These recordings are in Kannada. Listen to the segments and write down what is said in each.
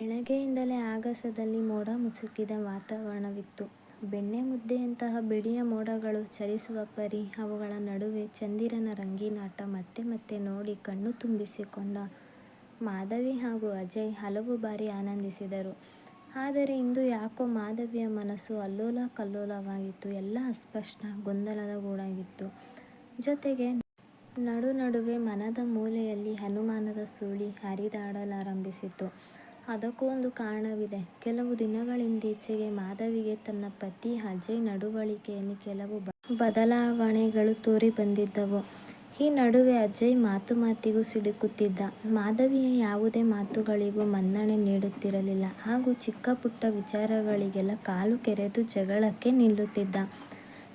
ಬೆಳಗ್ಗೆಯಿಂದಲೇ ಆಗಸದಲ್ಲಿ ಮೋಡ ಮುಸುಕಿದ ವಾತಾವರಣವಿತ್ತು. ಬೆಣ್ಣೆ ಮುದ್ದೆಯಂತಹ ಬಿಳಿಯ ಮೋಡಗಳು ಚಲಿಸುವ ಪರಿ ಅವುಗಳ ನಡುವೆ ಚಂದಿರನ ರಂಗೀನಾಟ ಮತ್ತೆ ಮತ್ತೆ ನೋಡಿ ಕಣ್ಣು ತುಂಬಿಸಿಕೊಂಡ ಮಾಧವಿ ಹಾಗೂ ಅಜಯ್ ಹಲವು ಬಾರಿ ಆನಂದಿಸಿದರು. ಆದರೆ ಇಂದು ಯಾಕೋ ಮಾಧವಿಯ ಮನಸ್ಸು ಅಲ್ಲೋಲ ಕಲ್ಲೋಲವಾಗಿತ್ತು. ಎಲ್ಲ ಅಸ್ಪಷ್ಟ, ಗೊಂದಲದ ಗೂಡಾಗಿತ್ತು. ಜೊತೆಗೆ ನಡುವೆ ಮನದ ಮೂಲೆಯಲ್ಲಿ ಅನುಮಾನದ ಸುಳಿ ಹರಿದಾಡಲಾರಂಭಿಸಿತು. ಅದಕ್ಕೂ ಒಂದು ಕಾರಣವಿದೆ. ಕೆಲವು ದಿನಗಳಿಂದೀಚೆಗೆ ಮಾಧವಿಗೆ ತನ್ನ ಪತಿ ಅಜಯ್ ನಡವಳಿಕೆಯಲ್ಲಿ ಕೆಲವು ಬದಲಾವಣೆಗಳು ತೋರಿ ಬಂದಿದ್ದವು. ಈ ನಡುವೆ ಅಜಯ್ ಮಾತಿಗೂ ಸಿಡುಕುತ್ತಿದ್ದ. ಮಾಧವಿಯ ಯಾವುದೇ ಮಾತುಗಳಿಗೂ ಮನ್ನಣೆ ನೀಡುತ್ತಿರಲಿಲ್ಲ ಹಾಗೂ ಚಿಕ್ಕ ಪುಟ್ಟ ವಿಚಾರಗಳಿಗೆಲ್ಲ ಕಾಲು ಕೆರೆದು ಜಗಳಕ್ಕೆ ನಿಲ್ಲುತ್ತಿದ್ದ.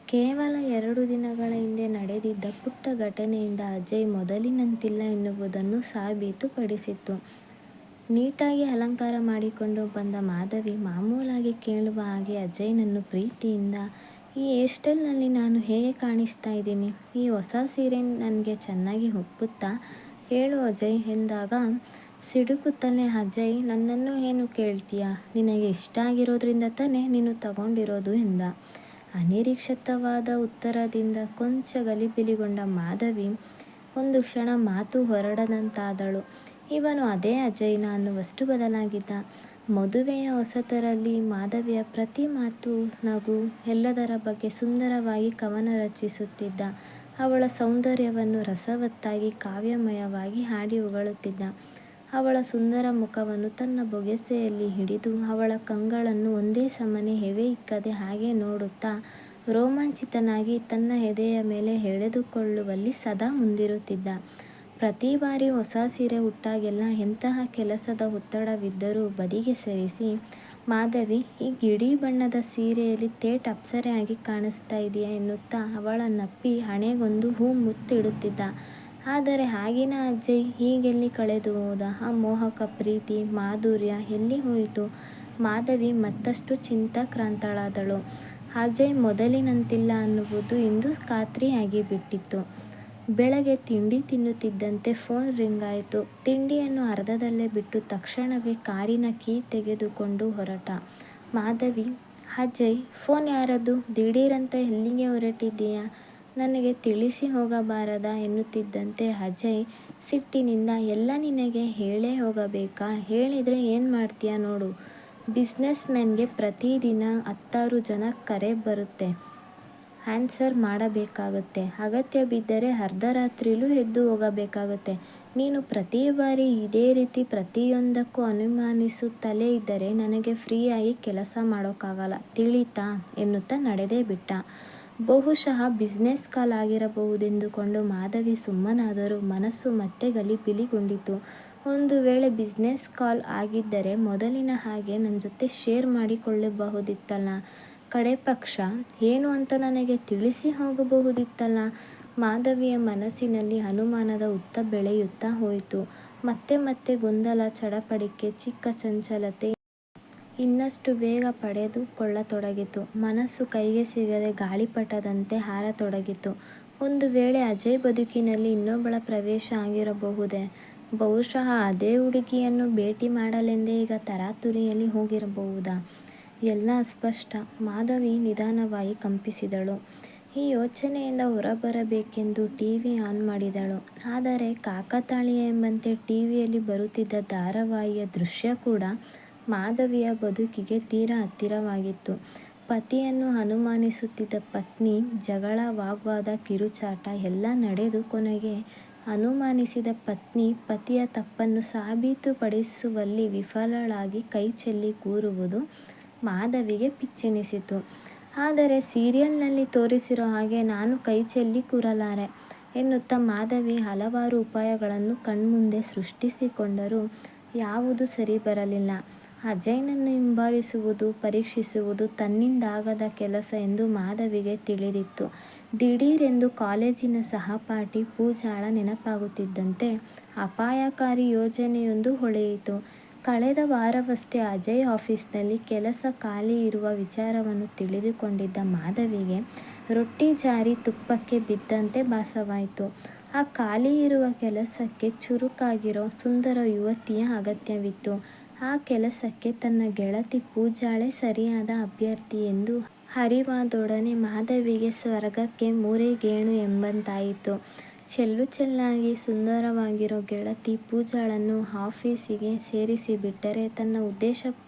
ಕೇವಲ 2 ದಿನಗಳ ಹಿಂದೆ ನಡೆದಿದ್ದ ಪುಟ್ಟ ಘಟನೆಯಿಂದ ಅಜಯ್ ಮೊದಲಿನಂತಿಲ್ಲ ಎನ್ನುವುದನ್ನು ಸಾಬೀತುಪಡಿಸಿತ್ತು. ನೀಟಾಗಿ ಅಲಂಕಾರ ಮಾಡಿಕೊಂಡು ಬಂದ ಮಾಧವಿ ಮಾಮೂಲಾಗಿ ಕೇಳುವ ಹಾಗೆ ಅಜಯ್ನನ್ನು ಪ್ರೀತಿಯಿಂದ, "ಈ ಹೇರ್ ಸ್ಟೈಲ್ನಲ್ಲಿ ನಾನು ಹೇಗೆ ಕಾಣಿಸ್ತಾ ಇದ್ದೀನಿ? ಈ ಹೊಸ ಸೀರೆ ನನಗೆ ಚೆನ್ನಾಗಿ ಒಪ್ಪುತ್ತಾ? ಹೇಳು ಅಜಯ್" ಎಂದಾಗ ಸಿಡುಕುತ್ತಲೇ "ಅಜಯ್, ನನ್ನನ್ನು ಏನು ಕೇಳ್ತೀಯಾ? ನಿನಗೆ ಇಷ್ಟ ಆಗಿರೋದ್ರಿಂದ ತಾನೇ ನೀನು ತಗೊಂಡಿರೋದು" ಎಂದ. ಅನಿರೀಕ್ಷಿತವಾದ ಉತ್ತರದಿಂದ ಕೊಂಚ ಗಲಿಬಿಲಿಗೊಂಡ ಮಾಧವಿ ಒಂದು ಕ್ಷಣ ಮಾತು ಹೊರಡದಂತಾದಳು. ಇವನು ಅದೇ ಅಜಯ್ನ ಅನ್ನುವಷ್ಟು ಬದಲಾಗಿದ್ದ. ಮದುವೆಯ ಹೊಸತರಲ್ಲಿ ಮಾಧವಿಯ ಪ್ರತಿ ಮಾತು, ನಗು ಎಲ್ಲದರ ಬಗ್ಗೆ ಸುಂದರವಾಗಿ ಕವನ ರಚಿಸುತ್ತಿದ್ದ. ಅವಳ ಸೌಂದರ್ಯವನ್ನು ರಸವತ್ತಾಗಿ ಕಾವ್ಯಮಯವಾಗಿ ಹಾಡಿ ಹೊಗಳುತ್ತಿದ್ದ. ಅವಳ ಸುಂದರ ಮುಖವನ್ನು ತನ್ನ ಬೊಗಸೆಯಲ್ಲಿ ಹಿಡಿದು ಅವಳ ಕಂಗಳನ್ನು ಒಂದೇ ಸಮನೆ ಎವೆ ಇಕ್ಕದೆ ಹಾಗೇ ನೋಡುತ್ತಾ ರೋಮಾಂಚಿತನಾಗಿ ತನ್ನ ಎದೆಯ ಮೇಲೆ ಎಳೆದುಕೊಳ್ಳುವಲ್ಲಿ ಸದಾ ಮುಂದಿರುತ್ತಿದ್ದ. ಪ್ರತಿ ಬಾರಿ ಹೊಸ ಸೀರೆ ಉಟ್ಟಾಗೆಲ್ಲ ಎಂತಹ ಕೆಲಸದ ಒತ್ತಡವಿದ್ದರೂ ಬದಿಗೆ ಸರಿಸಿ, "ಮಾಧವಿ, ಈ ಗಿಳಿ ಬಣ್ಣದ ಸೀರೆಯಲ್ಲಿ ಥೇಟ್ ಅಪ್ಸರೆಯಾಗಿ ಕಾಣಿಸ್ತಾ ಇದೀಯ" ಎನ್ನುತ್ತಾ ಅವಳನ್ನಪ್ಪಿ ಹಣೆಗೊಂದು ಹೂ ಮುತ್ತಿಡುತ್ತಿದ್ದ. ಆದರೆ ಆಗಿನ ಅಜಯ್ ಹೀಗೆಲ್ಲಿ ಕಳೆದು ಹೋದ? ಆ ಮೋಹಕ ಪ್ರೀತಿ, ಮಾಧುರ್ಯ ಎಲ್ಲಿ ಹೋಯಿತು? ಮಾಧವಿ ಮತ್ತಷ್ಟು ಚಿಂತಾಕ್ರಾಂತಳಾದಳು. ಅಜಯ್ ಮೊದಲಿನಂತಿಲ್ಲ ಅನ್ನುವುದು ಇಂದು ಖಾತ್ರಿಯಾಗಿಬಿಟ್ಟಿತ್ತು. ಬೆಳಗ್ಗೆ ತಿಂಡಿ ತಿನ್ನುತ್ತಿದ್ದಂತೆ ಫೋನ್ ರಿಂಗ್ ಆಯಿತು. ತಿಂಡಿಯನ್ನು ಅರ್ಧದಲ್ಲೇ ಬಿಟ್ಟು ತಕ್ಷಣವೇ ಕಾರಿನ ಕೀ ತೆಗೆದುಕೊಂಡು ಹೊರಟ ಮಾಧವಿ, "ಅಜಯ್, ಫೋನ್ ಯಾರದು? ದಿಢೀರಂತ ಎಲ್ಲಿಗೆ ಹೊರಟಿದ್ದೀಯಾ? ನನಗೆ ತಿಳಿಸಿ ಹೋಗಬಾರದಾ?" ಎನ್ನುತ್ತಿದ್ದಂತೆ ಅಜಯ್ ಸಿಟ್ಟಿನಿಂದ, "ಎಲ್ಲ ನಿನಗೆ ಹೇಳೇ ಹೋಗಬೇಕಾ? ಹೇಳಿದ್ರೆ ಏನು ಮಾಡ್ತೀಯ ನೋಡು. ಬಿಸ್ನೆಸ್ ಮ್ಯಾನ್ಗೆ ಪ್ರತಿದಿನ 10 ಜನ ಕರೆ ಬರುತ್ತೆ. ಆನ್ಸರ್ ಮಾಡಬೇಕಾಗುತ್ತೆ. ಅಗತ್ಯ ಬಿದ್ದರೆ ಅರ್ಧರಾತ್ರಿಲೂ ಎದ್ದು ಹೋಗಬೇಕಾಗುತ್ತೆ. ನೀನು ಪ್ರತಿ ಬಾರಿ ಇದೇ ರೀತಿ ಪ್ರತಿಯೊಂದಕ್ಕೂ ಅನುಮಾನಿಸುತ್ತಲೇ ಇದ್ದರೆ ನನಗೆ ಫ್ರೀಯಾಗಿ ಕೆಲಸ ಮಾಡೋಕ್ಕಾಗಲ್ಲ. ತಿಳಿತಾ?" ಎನ್ನುತ್ತಾ ನಡೆದೇ ಬಿಟ್ಟ. ಬಹುಶಃ ಬಿಸಿನೆಸ್ ಕಾಲ್ ಆಗಿರಬಹುದೆಂದುಕೊಂಡು ಮಾಧವಿ ಸುಮ್ಮನಾದರೂ ಮನಸ್ಸು ಮತ್ತೆ ಗಲಿಬಿಲಿಗೊಂಡಿತು. ಒಂದು ವೇಳೆ ಬಿಸಿನೆಸ್ ಕಾಲ್ ಆಗಿದ್ದರೆ ಮೊದಲಿನ ಹಾಗೆ ನನ್ನ ಜೊತೆ ಶೇರ್ ಮಾಡಿಕೊಳ್ಳಬಹುದಿತ್ತಲ್ಲ. ಕಡೇಪಕ್ಷ ಏನು ಅಂತ ನನಗೆ ತಿಳಿಸಿ ಹೋಗಬಹುದಿತ್ತಲ್ಲ. ಮಾಧವಿಯ ಮನಸ್ಸಿನಲ್ಲಿ ಅನುಮಾನದ ಹುತ್ತ ಬೆಳೆಯುತ್ತಾ ಹೋಯಿತು. ಮತ್ತೆ ಮತ್ತೆ ಗೊಂದಲ, ಚಡಪಡಿಕೆ, ಚಿಕ್ಕ ಚಂಚಲತೆ ಇನ್ನಷ್ಟು ವೇಗ ಪಡೆದುಕೊಳ್ಳತೊಡಗಿತು. ಮನಸ್ಸು ಕೈಗೆ ಸಿಗದೆ ಗಾಳಿಪಟದಂತೆ ಹಾರತೊಡಗಿತು. ಒಂದು ವೇಳೆ ಅಜಯ್ ಬದುಕಿನಲ್ಲಿ ಇನ್ನೊಬ್ಬಳ ಪ್ರವೇಶ ಆಗಿರಬಹುದೇ? ಬಹುಶಃ ಅದೇ ಹುಡುಗಿಯನ್ನು ಭೇಟಿ ಮಾಡಲೆಂದೇ ಈಗ ತರಾತುರಿಯಲ್ಲಿ ಹೋಗಿರಬಹುದಾ? ಎಲ್ಲ ಅಸ್ಪಷ್ಟ. ಮಾಧವಿ ನಿಧಾನವಾಗಿ ಕಂಪಿಸಿದಳು. ಈ ಯೋಚನೆಯಿಂದ ಹೊರಬರಬೇಕೆಂದು ಟಿವಿ ಆನ್ ಮಾಡಿದಳು. ಆದರೆ ಕಾಕತಾಳೀಯ ಎಂಬಂತೆ ಟಿವಿಯಲ್ಲಿ ಬರುತ್ತಿದ್ದ ಧಾರಾವಾಹಿಯ ದೃಶ್ಯ ಕೂಡ ಮಾಧವಿಯ ಬದುಕಿಗೆ ತೀರಾ ಹತ್ತಿರವಾಗಿತ್ತು. ಪತಿಯನ್ನು ಅನುಮಾನಿಸುತ್ತಿದ್ದ ಪತ್ನಿ, ಜಗಳ, ವಾಗ್ವಾದ, ಕಿರುಚಾಟ ಎಲ್ಲ ನಡೆದು ಕೊನೆಗೆ ಅನುಮಾನಿಸಿದ ಪತ್ನಿ ಪತಿಯ ತಪ್ಪನ್ನು ಸಾಬೀತುಪಡಿಸುವಲ್ಲಿ ವಿಫಲಳಾಗಿ ಕೈಚೆಲ್ಲಿ ಕೂರುವುದು ಮಾಧವಿಗೆ ಪಿಚ್ಚೆನಿಸಿತು. ಆದರೆ ಸೀರಿಯಲ್ನಲ್ಲಿ ತೋರಿಸಿರೋ ಹಾಗೆ ನಾನು ಕೈಚೆಲ್ಲಿ ಕೂರಲಾರೆ ಎನ್ನುತ್ತಾ ಮಾಧವಿ ಹಲವಾರು ಉಪಾಯಗಳನ್ನು ಕಣ್ಮುಂದೆ ಸೃಷ್ಟಿಸಿಕೊಂಡರೂ ಯಾವುದೂ ಸರಿ ಬರಲಿಲ್ಲ. ಅಜಯ್ನನ್ನು ಹಿಂಬಾಲಿಸುವುದು, ಪರೀಕ್ಷಿಸುವುದು ತನ್ನಿಂದಾಗದ ಕೆಲಸ ಎಂದು ಮಾಧವಿಗೆ ತಿಳಿದಿತ್ತು. ದಿಢೀರೆಂದು ಕಾಲೇಜಿನ ಸಹಪಾಠಿ ಪೂಜಾಳ ನೆನಪಾಗುತ್ತಿದ್ದಂತೆ ಅಪಾಯಕಾರಿ ಯೋಜನೆಯೊಂದು ಹೊಳೆಯಿತು. ಕಳೆದ ವಾರವಷ್ಟೇ ಅಜಯ್ ಆಫೀಸ್ನಲ್ಲಿ ಕೆಲಸ ಖಾಲಿ ಇರುವ ವಿಚಾರವನ್ನು ತಿಳಿದುಕೊಂಡಿದ್ದ ಮಾಧವಿಗೆ ರೊಟ್ಟಿ ಜಾರಿ ತುಪ್ಪಕ್ಕೆ ಬಿದ್ದಂತೆ ಭಾಸವಾಯಿತು. ಆ ಖಾಲಿ ಇರುವ ಕೆಲಸಕ್ಕೆ ಚುರುಕಾಗಿರೋ ಸುಂದರ ಯುವತಿಯ ಅಗತ್ಯವಿತ್ತು. ಆ ಕೆಲಸಕ್ಕೆ ತನ್ನ ಗೆಳತಿ ಪೂಜಾಳೆ ಸರಿಯಾದ ಅಭ್ಯರ್ಥಿ ಎಂದು ಅರಿವಾದೊಡನೆ ಮಾಧವಿಗೆ ಸ್ವರ್ಗಕ್ಕೆ ಮೂರೇ ಗೇಣು ಎಂಬಂತಾಯಿತು. ಚೆಲ್ಲು ಚೆಲ್ಲಾಗಿ ಸುಂದರವಾಗಿರೋ ಗೆಳತಿ ಪೂಜಾಳನ್ನು ಆಫೀಸಿಗೆ ಸೇರಿಸಿಬಿಟ್ಟರೆ ತನ್ನ ಉದ್ದೇಶ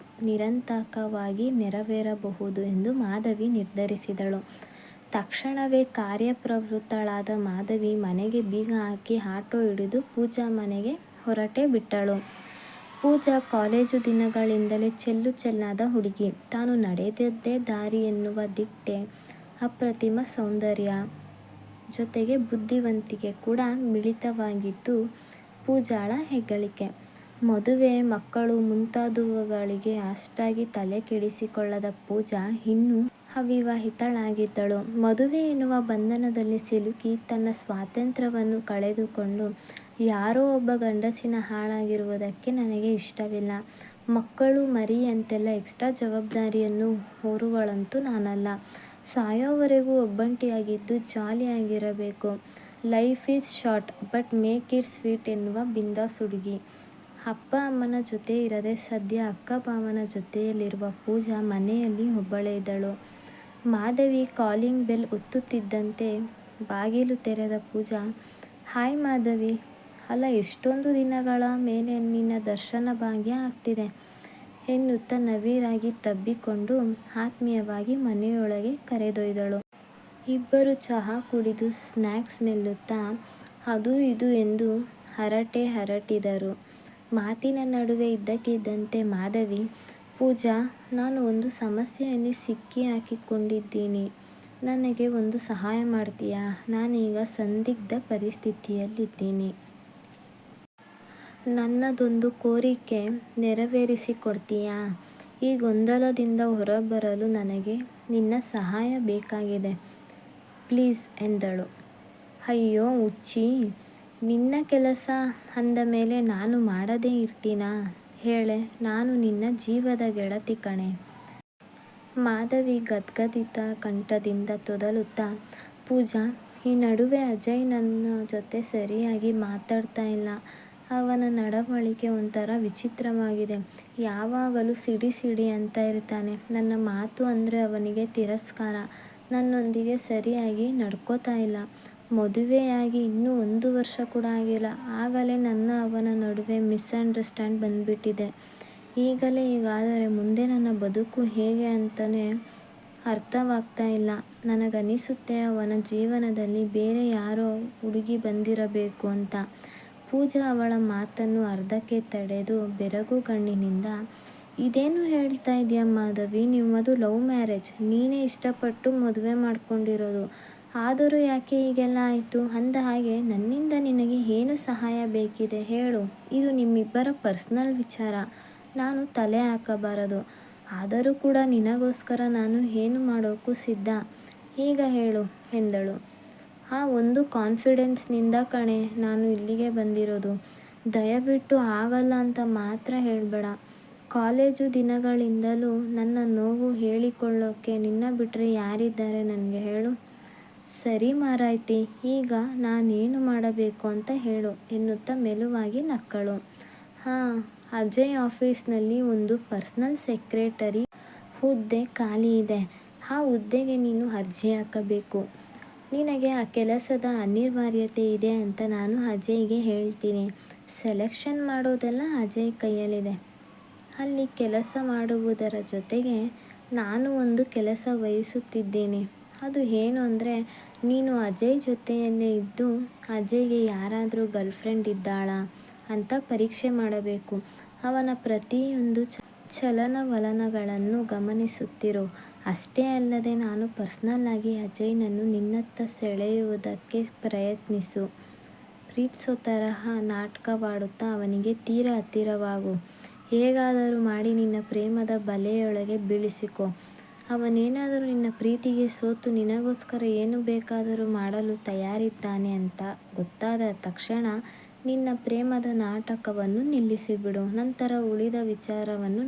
ನಿರಾತಂಕವಾಗಿ ನೆರವೇರಬಹುದು ಎಂದು ಮಾಧವಿ ನಿರ್ಧರಿಸಿದಳು. ತಕ್ಷಣವೇ ಕಾರ್ಯಪ್ರವೃತ್ತಳಾದ ಮಾಧವಿ ಮನೆಗೆ ಬೀಗ ಹಾಕಿ ಆಟೋ ಹಿಡಿದು ಪೂಜಾ ಮನೆಗೆ ಹೊರಟೇ ಬಿಟ್ಟಳು. ಪೂಜಾ ಕಾಲೇಜು ದಿನಗಳಿಂದಲೇ ಚೆಲ್ಲು ಚೆಲ್ಲಾದ ಹುಡುಗಿ. ತಾನು ನಡೆದದ್ದೇ ದಾರಿ ಎನ್ನುವ ದಿಟ್ಟೆ, ಅಪ್ರತಿಮ ಸೌಂದರ್ಯ ಜೊತೆಗೆ ಬುದ್ಧಿವಂತಿಕೆ ಕೂಡ ಮಿಳಿತವಾಗಿದ್ದು ಪೂಜಾಳ ಹೆಗ್ಗಳಿಕೆ. ಮದುವೆ, ಮಕ್ಕಳು ಮುಂತಾದವುಗಳಿಗೆ ಅಷ್ಟಾಗಿ ತಲೆ ಕೆಡಿಸಿಕೊಳ್ಳದ ಪೂಜಾ ಇನ್ನೂ ಅವಿವಾಹಿತಳಾಗಿದ್ದಳು. ಮದುವೆ ಎನ್ನುವ ಬಂಧನದಲ್ಲಿ ಸಿಲುಕಿ ತನ್ನ ಸ್ವಾತಂತ್ರ್ಯವನ್ನು ಕಳೆದುಕೊಂಡು ಯಾರೋ ಒಬ್ಬ ಗಂಡಸಿನ ಹಾಳಾಗಿರುವುದಕ್ಕೆ ನನಗೆ ಇಷ್ಟವಿಲ್ಲ. ಮಕ್ಕಳು ಮರಿ ಅಂತೆಲ್ಲ ಎಕ್ಸ್ಟ್ರಾ ಜವಾಬ್ದಾರಿಯನ್ನು ಹೊರುವಳಂತೂ ನಾನಲ್ಲ. ಸಾಯೋವರೆಗೂ ಒಬ್ಬಂಟಿಯಾಗಿದ್ದು ಜಾಲಿಯಾಗಿರಬೇಕು. Life is short but make it sweet ಎನ್ನುವ ಬಿಂದಾಸ್ ಹುಡುಗಿ. ಅಪ್ಪ ಅಮ್ಮನ ಜೊತೆ ಇರದೆ ಸದ್ಯ ಅಕ್ಕ ಭಾವನ ಜೊತೆಯಲ್ಲಿರುವ ಪೂಜಾ ಮನೆಯಲ್ಲಿ ಒಬ್ಬಳೇ ಇದ್ದಳು. ಮಾಧವಿ ಕಾಲಿಂಗ್ ಬೆಲ್ ಒತ್ತುತ್ತಿದ್ದಂತೆ ಬಾಗಿಲು ತೆರೆದ ಪೂಜಾ, ಹಾಯ್ ಮಾಧವಿ. ಅಲ್ಲ, ಎಷ್ಟೊಂದು ದಿನಗಳ ಮೇಲೆ ನಿನ್ನ ದರ್ಶನ ಭಾಗ್ಯ ಆಗ್ತಿದೆ ಎನ್ನುತ್ತಾ ನವಿರಾಗಿ ತಬ್ಬಿಕೊಂಡು ಆತ್ಮೀಯವಾಗಿ ಮನೆಯೊಳಗೆ ಕರೆದೊಯ್ದಳು. ಇಬ್ಬರು ಚಹಾ ಕುಡಿದು ಸ್ನ್ಯಾಕ್ಸ್ ಮೆಲ್ಲುತ್ತಾ ಅದು ಇದು ಎಂದು ಹರಟೆ ಹರಟಿದರು. ಮಾತಿನ ನಡುವೆ ಇದ್ದಕ್ಕಿದ್ದಂತೆ ಮಾಧವಿ, ಪೂಜಾ, ನಾನು ಒಂದು ಸಮಸ್ಯೆಯಲ್ಲಿ ಸಿಕ್ಕಿ ಹಾಕಿಕೊಂಡಿದ್ದೀನಿ. ನನಗೆ ಒಂದು ಸಹಾಯ ಮಾಡ್ತೀಯಾ? ನಾನೀಗ ಸಂದಿಗ್ಧ ಪರಿಸ್ಥಿತಿಯಲ್ಲಿದ್ದೀನಿ. ನನ್ನದೊಂದು ಕೋರಿಕೆ ನೆರವೇರಿಸಿಕೊಡ್ತೀಯಾ? ಈ ಗೊಂದಲದಿಂದ ಹೊರಬರಲು ನನಗೆ ನಿನ್ನ ಸಹಾಯ ಬೇಕಾಗಿದೆ ಪ್ಲೀಸ್ ಎಂದಳು. ಅಯ್ಯೋ ಹುಚ್ಚಿ, ನಿನ್ನ ಕೆಲಸ ಅಂದ ಮೇಲೆ ನಾನು ಮಾಡದೇ ಇರ್ತೀನಾ ಹೇಳೆ, ನಾನು ನಿನ್ನ ಜೀವದ ಗೆಳತಿ ಕಣೆ. ಮಾಧವಿ ಗದ್ಗದಿತ ಕಂಠದಿಂದ ತೊದಲುತ್ತಾ, ಪೂಜಾ, ಈ ನಡುವೆ ಅಜಯ್ ನನ್ನ ಜೊತೆ ಸರಿಯಾಗಿ ಮಾತಾಡ್ತಾ ಇಲ್ಲ. ಅವನ ನಡವಳಿಕೆ ಒಂಥರ ವಿಚಿತ್ರವಾಗಿದೆ. ಯಾವಾಗಲೂ ಸಿಡಿ ಸಿಡಿ ಅಂತ ಇರ್ತಾನೆ. ನನ್ನ ಮಾತು ಅಂದರೆ ಅವನಿಗೆ ತಿರಸ್ಕಾರ. ನನ್ನೊಂದಿಗೆ ಸರಿಯಾಗಿ ನಡ್ಕೋತಾ ಇಲ್ಲ. ಮದುವೆಯಾಗಿ ಇನ್ನೂ 1 ವರ್ಷ ಕೂಡ ಆಗಿಲ್ಲ. ಆಗಲೇ ನನ್ನ ಅವನ ನಡುವೆ ಮಿಸ್ಅಂಡರ್ಸ್ಟ್ಯಾಂಡ್ ಬಂದ್ಬಿಟ್ಟಿದೆ. ಹೀಗಾದರೆ ಮುಂದೆ ನನ್ನ ಬದುಕು ಹೇಗೆ ಅಂತಲೇ ಅರ್ಥವಾಗ್ತಾ ಇಲ್ಲ. ನನಗನಿಸುತ್ತೆ ಅವನ ಜೀವನದಲ್ಲಿ ಬೇರೆ ಯಾರೋ ಹುಡುಗಿ ಬಂದಿರಬೇಕು ಅಂತ. ಪೂಜಾ ಅವಳ ಮಾತನ್ನು ಅರ್ಧಕ್ಕೆ ತಡೆದು ಬೆರಗುಗಣ್ಣಿನಿಂದ, ಇದೇನು ಹೇಳ್ತಾ ಇದೀಯ ಮಾಧವಿ, ನಿಮ್ಮದು ಲವ್ ಮ್ಯಾರೇಜ್. ನೀನೇ ಇಷ್ಟಪಟ್ಟು ಮದುವೆ ಮಾಡ್ಕೊಂಡಿರೋದು. ಆದರೂ ಯಾಕೆ ಹೀಗೆಲ್ಲ ಆಯಿತು? ಅಂದ ಹಾಗೆ ನನ್ನಿಂದ ನಿನಗೆ ಏನು ಸಹಾಯ ಬೇಕಿದೆ ಹೇಳು. ಇದು ನಿಮ್ಮಿಬ್ಬರ ಪರ್ಸನಲ್ ವಿಚಾರ. ನಾನು ತಲೆ ಹಾಕಬಾರದು. ಆದರೂ ಕೂಡ ನಿನಗೋಸ್ಕರ ನಾನು ಏನು ಮಾಡೋಕ್ಕೂ ಸಿದ್ಧ. ಈಗ ಹೇಳು ಎಂದಳು. ಆ ಒಂದು ಕಾನ್ಫಿಡೆನ್ಸ್ನಿಂದ ಕಣೆ ನಾನು ಇಲ್ಲಿಗೆ ಬಂದಿರೋದು. ದಯವಿಟ್ಟು ಆಗಲ್ಲ ಅಂತ ಮಾತ್ರ ಹೇಳಬೇಡ. ಕಾಲೇಜು ದಿನಗಳಿಂದಲೂ ನನ್ನ ನೋವು ಹೇಳಿಕೊಳ್ಳೋಕ್ಕೆ ನಿನ್ನ ಬಿಟ್ಟರೆ ಯಾರಿದ್ದಾರೆ ನನಗೆ ಹೇಳು. ಸರಿ ಮಾರಾಯ್ತಿ, ಈಗ ನಾನೇನು ಮಾಡಬೇಕು ಅಂತ ಹೇಳು ಎನ್ನುತ್ತಾ ಮೆಲುವಾಗಿ ನಕ್ಕಳು. ಹಾಂ, ಅಜಯ್ ಆಫೀಸ್ನಲ್ಲಿ ಒಂದು ಪರ್ಸನಲ್ ಸೆಕ್ರೆಟರಿ ಹುದ್ದೆ ಖಾಲಿ ಇದೆ. ಆ ಹುದ್ದೆಗೆ ನೀನು ಅರ್ಜಿ ಹಾಕಬೇಕು. ನಿನಗೆ ಆ ಕೆಲಸದ ಅನಿವಾರ್ಯತೆ ಇದೆ ಅಂತ ನಾನು ಅಜಯ್ಗೆ ಹೇಳ್ತೀನಿ. ಸೆಲೆಕ್ಷನ್ ಮಾಡೋದೆಲ್ಲ ಅಜಯ್ ಕೈಯಲ್ಲಿದೆ. ಅಲ್ಲಿ ಕೆಲಸ ಮಾಡುವುದರ ಜೊತೆಗೆ ನಾನು ಒಂದು ಕೆಲಸ ವಹಿಸುತ್ತಿದ್ದೀನಿ. ಅದು ಏನು ಅಂದರೆ, ನೀನು ಅಜಯ್ ಜೊತೆಯಲ್ಲೇ ಇದ್ದು ಅಜಯ್ಗೆ ಯಾರಾದರೂ ಗರ್ಲ್ಫ್ರೆಂಡ್ ಇದ್ದಾಳಾ ಅಂತ ಪರೀಕ್ಷೆ ಮಾಡಬೇಕು. ಅವನ ಪ್ರತಿಯೊಂದು ಚಲನವಲನಗಳನ್ನು ಗಮನಿಸುತ್ತಿರು. ಅಷ್ಟೇ ಅಲ್ಲದೆ ನಾನು ಪರ್ಸನಲ್ ಆಗಿ ಅಜಯ್ನನ್ನು ನಿನ್ನತ್ತ ಸೆಳೆಯುವುದಕ್ಕೆ ಪ್ರಯತ್ನಿಸು. ಪ್ರೀತಿಸೋ ತರಹ ನಾಟಕವಾಡುತ್ತಾ ಅವನಿಗೆ ತೀರಾ ಹತ್ತಿರವಾಗು. ಹೇಗಾದರೂ ಮಾಡಿ ನಿನ್ನ ಪ್ರೇಮದ ಬಲೆಯೊಳಗೆ ಬೀಳಿಸಿಕೊ. ಅವನೇನಾದರೂ ನಿನ್ನ ಪ್ರೀತಿಗೆ ಸೋತು ನಿನಗೋಸ್ಕರ ಏನು ಬೇಕಾದರೂ ಮಾಡಲು ತಯಾರಿದ್ದಾನೆ ಅಂತ ಗೊತ್ತಾದ ತಕ್ಷಣ ನಿನ್ನ ಪ್ರೇಮದ ನಾಟಕವನ್ನು ನಿಲ್ಲಿಸಿಬಿಡು. ನಂತರ ಉಳಿದ ವಿಚಾರವನ್ನು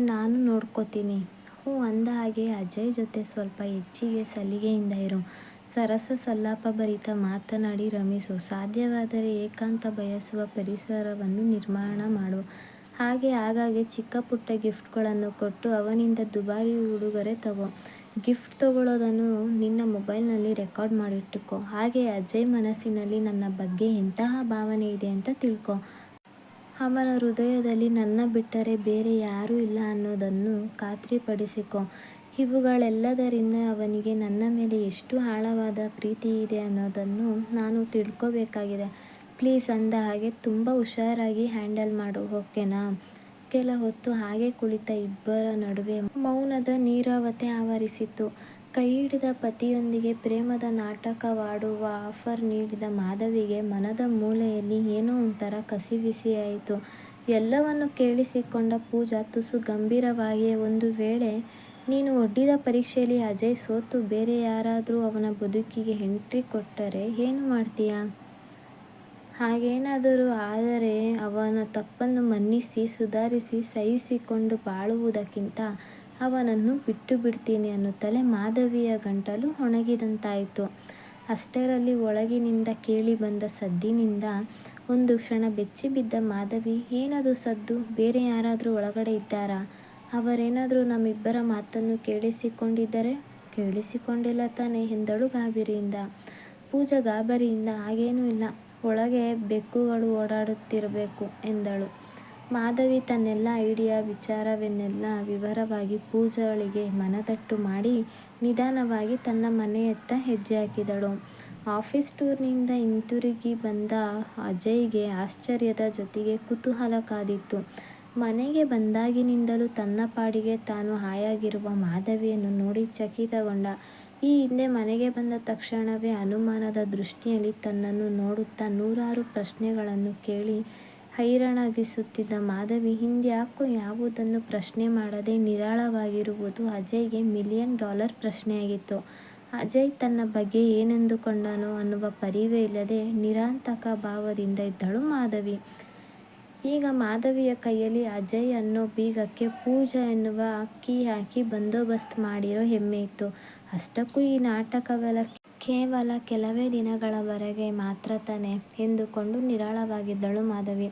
ನಾನು ನೋಡ್ಕೋತೀನಿ. ಹ್ಞೂ ಅಂದ ಹಾಗೆ ಅಜಯ್ ಜೊತೆ ಸ್ವಲ್ಪ ಹೆಚ್ಚಿಗೆ ಸಲಿಗೆಯಿಂದ ಇರು. ಸರಸ ಸಲ್ಲಾಪಭರಿತ ಮಾತನಾಡಿ ರಮಿಸು. ಸಾಧ್ಯವಾದರೆ ಏಕಾಂತ ಬಯಸುವ ಪರಿಸರವನ್ನು ನಿರ್ಮಾಣ ಮಾಡು. ಹಾಗೆ ಆಗಾಗ್ಗೆ ಚಿಕ್ಕ ಪುಟ್ಟ ಗಿಫ್ಟ್ಗಳನ್ನು ಕೊಟ್ಟು ಅವನಿಂದ ದುಬಾರಿ ಉಡುಗೊರೆ ತಗೋ. ಗಿಫ್ಟ್ ತಗೊಳ್ಳೋದನ್ನು ನಿನ್ನ ಮೊಬೈಲ್ನಲ್ಲಿ ರೆಕಾರ್ಡ್ ಮಾಡಿಟ್ಟುಕೋ. ಹಾಗೆ ಅಜಯ್ ಮನಸ್ಸಿನಲ್ಲಿ ನನ್ನ ಬಗ್ಗೆ ಎಂತಹ ಭಾವನೆ ಇದೆ ಅಂತ ತಿಳ್ಕೊ. ಅವನ ಹೃದಯದಲ್ಲಿ ನನ್ನ ಬಿಟ್ಟರೆ ಬೇರೆ ಯಾರೂ ಇಲ್ಲ ಅನ್ನೋದನ್ನು ಖಾತ್ರಿಪಡಿಸಿಕೊ. ಇವುಗಳೆಲ್ಲದರಿಂದ ಅವನಿಗೆ ನನ್ನ ಮೇಲೆ ಎಷ್ಟು ಆಳವಾದ ಪ್ರೀತಿ ಇದೆ ಅನ್ನೋದನ್ನು ನಾನು ತಿಳ್ಕೋಬೇಕಾಗಿದೆ. ಪ್ಲೀಸ್ ಅಂದ ಹಾಗೆ ತುಂಬ ಹುಷಾರಾಗಿ ಹ್ಯಾಂಡಲ್ ಮಾಡು, ಓಕೆನಾ? ಕೆಲ ಹೊತ್ತು ಹಾಗೆ ಕುಳಿತ ಇಬ್ಬರ ನಡುವೆ ಮೌನದ ನೀರವತೆ ಆವರಿಸಿತು. ಕೈಹಿಡಿದ ಪತಿಯೊಂದಿಗೆ ಪ್ರೇಮದ ನಾಟಕವಾಡುವ ಆಫರ್ ನೀಡಿದ ಮಾಧವಿಗೆ ಮನದ ಮೂಲೆಯಲ್ಲಿ ಏನೋ ಒಂಥರ ಕಸಿವಿಸಿಯಾಯಿತು. ಎಲ್ಲವನ್ನೂ ಕೇಳಿಸಿಕೊಂಡ ಪೂಜಾ ತುಸು ಗಂಭೀರವಾಗಿಯೇ, ಒಂದು ವೇಳೆ ನೀನು ಒಡ್ಡಿದ ಪರೀಕ್ಷೆಯಲ್ಲಿ ಅಜಯ್ ಸೋತು ಬೇರೆ ಯಾರಾದರೂ ಅವನ ಬದುಕಿಗೆ ಎಂಟ್ರಿ ಕೊಟ್ಟರೆ ಏನು ಮಾಡ್ತೀಯಾ? ಹಾಗೇನಾದರೂ ಆದರೆ ಅವನ ತಪ್ಪನ್ನು ಮನ್ನಿಸಿ, ಸುಧಾರಿಸಿ, ಸಹಿಸಿಕೊಂಡು ಬಾಳುವುದಕ್ಕಿಂತ ಅವನನ್ನು ಬಿಟ್ಟು ಬಿಡ್ತೀನಿ ಅನ್ನುತ್ತಲೇ ಮಾಧವಿಯ ಗಂಟಲು ಒಣಗಿದಂತಾಯಿತು. ಅಷ್ಟರಲ್ಲಿ ಒಳಗಿನಿಂದ ಕೇಳಿಬಂದ ಸದ್ದಿನಿಂದ ಒಂದು ಕ್ಷಣ ಬೆಚ್ಚಿಬಿದ್ದ ಮಾಧವಿ, ಏನದು ಸದ್ದು? ಬೇರೆ ಯಾರಾದರೂ ಒಳಗಡೆ ಇದ್ದಾರಾ? ಅವರೇನಾದರೂ ನಮ್ಮಿಬ್ಬರ ಮಾತನ್ನು ಕೇಳಿಸಿಕೊಂಡಿದ್ದರೆ? ಕೇಳಿಸಿಕೊಂಡಿಲ್ಲ ತಾನೇ ಎಂದಳು ಗಾಬರಿಯಿಂದ. ಪೂಜಾ ಗಾಬರಿಯಿಂದ, ಹಾಗೇನೂ ಇಲ್ಲ, ಒಳಗೆ ಬೆಕ್ಕುಗಳು ಓಡಾಡುತ್ತಿರಬೇಕು ಎಂದಳು. ಮಾಧವಿ ತನ್ನೆಲ್ಲ ಐಡಿಯಾ, ವಿಚಾರವನ್ನೆಲ್ಲ ವಿವರವಾಗಿ ಪೂಜಾಳಿಗೆ ಮನದಟ್ಟು ಮಾಡಿ ನಿಧಾನವಾಗಿ ತನ್ನ ಮನೆಯತ್ತ ಹೆಜ್ಜೆ ಹಾಕಿದಳು. ಆಫೀಸ್ ಟೂರ್ನಿಂದ ಹಿಂತಿರುಗಿ ಬಂದ ಅಜಯ್ಗೆ ಆಶ್ಚರ್ಯದ ಜೊತೆಗೆ ಕುತೂಹಲ ಕಾದಿತ್ತು. ಮನೆಗೆ ಬಂದಾಗಿನಿಂದಲೂ ತನ್ನ ಪಾಡಿಗೆ ತಾನು ಹಾಯಾಗಿರುವ ಮಾಧವಿಯನ್ನು ನೋಡಿ ಚಕಿತಗೊಂಡ. ಈ ಹಿಂದೆ ಮನೆಗೆ ಬಂದ ತಕ್ಷಣವೇ ಅನುಮಾನದ ದೃಷ್ಟಿಯಲ್ಲಿ ತನ್ನನ್ನು ನೋಡುತ್ತಾ ನೂರಾರು ಪ್ರಶ್ನೆಗಳನ್ನು ಕೇಳಿ ಹೈರಾಣಾಗಿಸುತ್ತಿದ್ದ ಮಾಧವಿ ಇಂದ್ಯಾಕೋ ಯಾವುದನ್ನು ಪ್ರಶ್ನೆ ಮಾಡದೆ ನಿರಾಳವಾಗಿರುವುದು ಅಜಯ್ಗೆ $1,000,000 ಪ್ರಶ್ನೆಯಾಗಿತ್ತು. ಅಜಯ್ ತನ್ನ ಬಗ್ಗೆ ಏನೆಂದುಕೊಂಡನೋ ಅನ್ನುವ ಪರಿವೇ ಇಲ್ಲದೆ ನಿರಾತಂಕ ಭಾವದಿಂದ ಇದ್ದಳು ಮಾಧವಿ. ಈಗ ಮಾಧವಿಯ ಕೈಯಲ್ಲಿ ಅಜಯ್ ಅನ್ನೋ ಬೀಗಕ್ಕೆ ಪೂಜಾ ಎನ್ನುವ ಕೀ ಹಾಕಿ ಬಂದೋಬಸ್ತ್ ಮಾಡಿರೋ ಹೆಮ್ಮೆಯಿತ್ತು. ಅಷ್ಟಕ್ಕೂ ಈ ನಾಟಕವೆಲ್ಲ ಕೇವಲ ಕೆಲವೇ ದಿನಗಳವರೆಗೆ ಮಾತ್ರ ತಾನೆ ಎಂದುಕೊಂಡು ನಿರಾಳವಾಗಿದ್ದಳು ಮಾಧವಿ.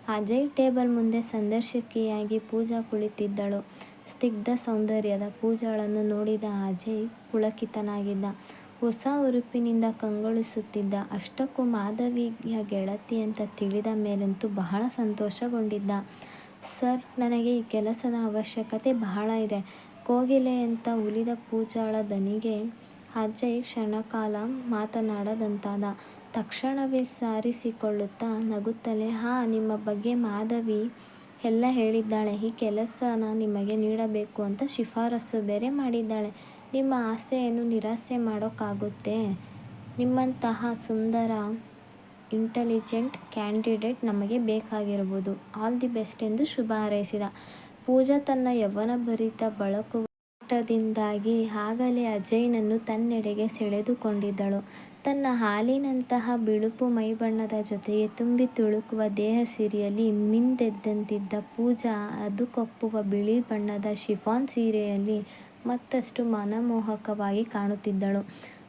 ಅಜಯ್ ಟೇಬಲ್ ಮುಂದೆ ಸಂದರ್ಶಕಿಯಾಗಿ ಪೂಜಾ ಕುಳಿತಿದ್ದಳು. ಸ್ನಿಗ್ಧ ಸೌಂದರ್ಯದ ಪೂಜಾಳನ್ನು ನೋಡಿದ ಅಜಯ್ ಪುಳಕಿತನಾಗಿದ್ದ. ಹೊಸ ಹುರುಪಿನಿಂದ ಕಂಗೊಳಿಸುತ್ತಿದ್ದ. ಅಷ್ಟಕ್ಕೂ ಮಾಧವಿಯ ಗೆಳತಿ ಅಂತ ತಿಳಿದ ಮೇಲಂತೂ ಬಹಳ ಸಂತೋಷಗೊಂಡಿದ್ದ. ಸರ್, ನನಗೆ ಈ ಕೆಲಸದ ಅವಶ್ಯಕತೆ ಬಹಳ ಇದೆ. ಕೋಗಿಲೆಯಂತ ಉಲಿದ ಪೂಜಾಳ ದನಿಗೆ ಅಜಯ್ ಕ್ಷಣಕಾಲ ಮಾತನಾಡದಂತಾದ. ತಕ್ಷಣವೇ ಸಾರಿಸಿಕೊಳ್ಳುತ್ತಾ ನಗುತ್ತಲೇ, ನಿಮ್ಮ ಬಗ್ಗೆ ಮಾಧವಿ ಎಲ್ಲ ಹೇಳಿದ್ದಾಳೆ. ಈ ಕೆಲಸನ ನಿಮಗೆ ನೀಡಬೇಕು ಅಂತ ಶಿಫಾರಸು ಬೇರೆ ಮಾಡಿದ್ದಾಳೆ. ನಿಮ್ಮ ಆಸೆಯನ್ನು ನಿರಾಸೆ ಮಾಡೋಕ್ಕಾಗುತ್ತೇ? ನಿಮ್ಮಂತಹ ಸುಂದರ, ಇಂಟೆಲಿಜೆಂಟ್ ಕ್ಯಾಂಡಿಡೇಟ್ ನಮಗೆ ಬೇಕಾಗಿರುವುದು. ಆಲ್ ದಿ ಬೆಸ್ಟ್ ಎಂದು ಶುಭ ಹಾರೈಸಿದ. ಪೂಜಾ ತನ್ನ ಯೌವನಭರಿತ ಬಳಕುವ ನೋಟದಿಂದಾಗಿ ಆಗಲೇ ಅಜಯ್ನನ್ನು ತನ್ನೆಡೆಗೆ ಸೆಳೆದುಕೊಂಡಿದ್ದಳು. ತನ್ನ ಹಾಲಿನಂತಹ ಬಿಳುಪು ಮೈಬಣ್ಣದ ಜೊತೆಗೆ ತುಂಬಿ ತುಳುಕುವ ದೇಹಸಿರಿಯಲ್ಲಿ ಮಿಂದೆದ್ದಂತಿದ್ದ ಪೂಜಾ ಅದುಕೊಪ್ಪುವ ಬಿಳಿ ಬಣ್ಣದ ಶಿಫಾನ್ ಸೀರೆಯಲ್ಲಿ ಮತ್ತಷ್ಟು ಮನಮೋಹಕವಾಗಿ ಕಾಣುತ್ತಿದ್ದಳು.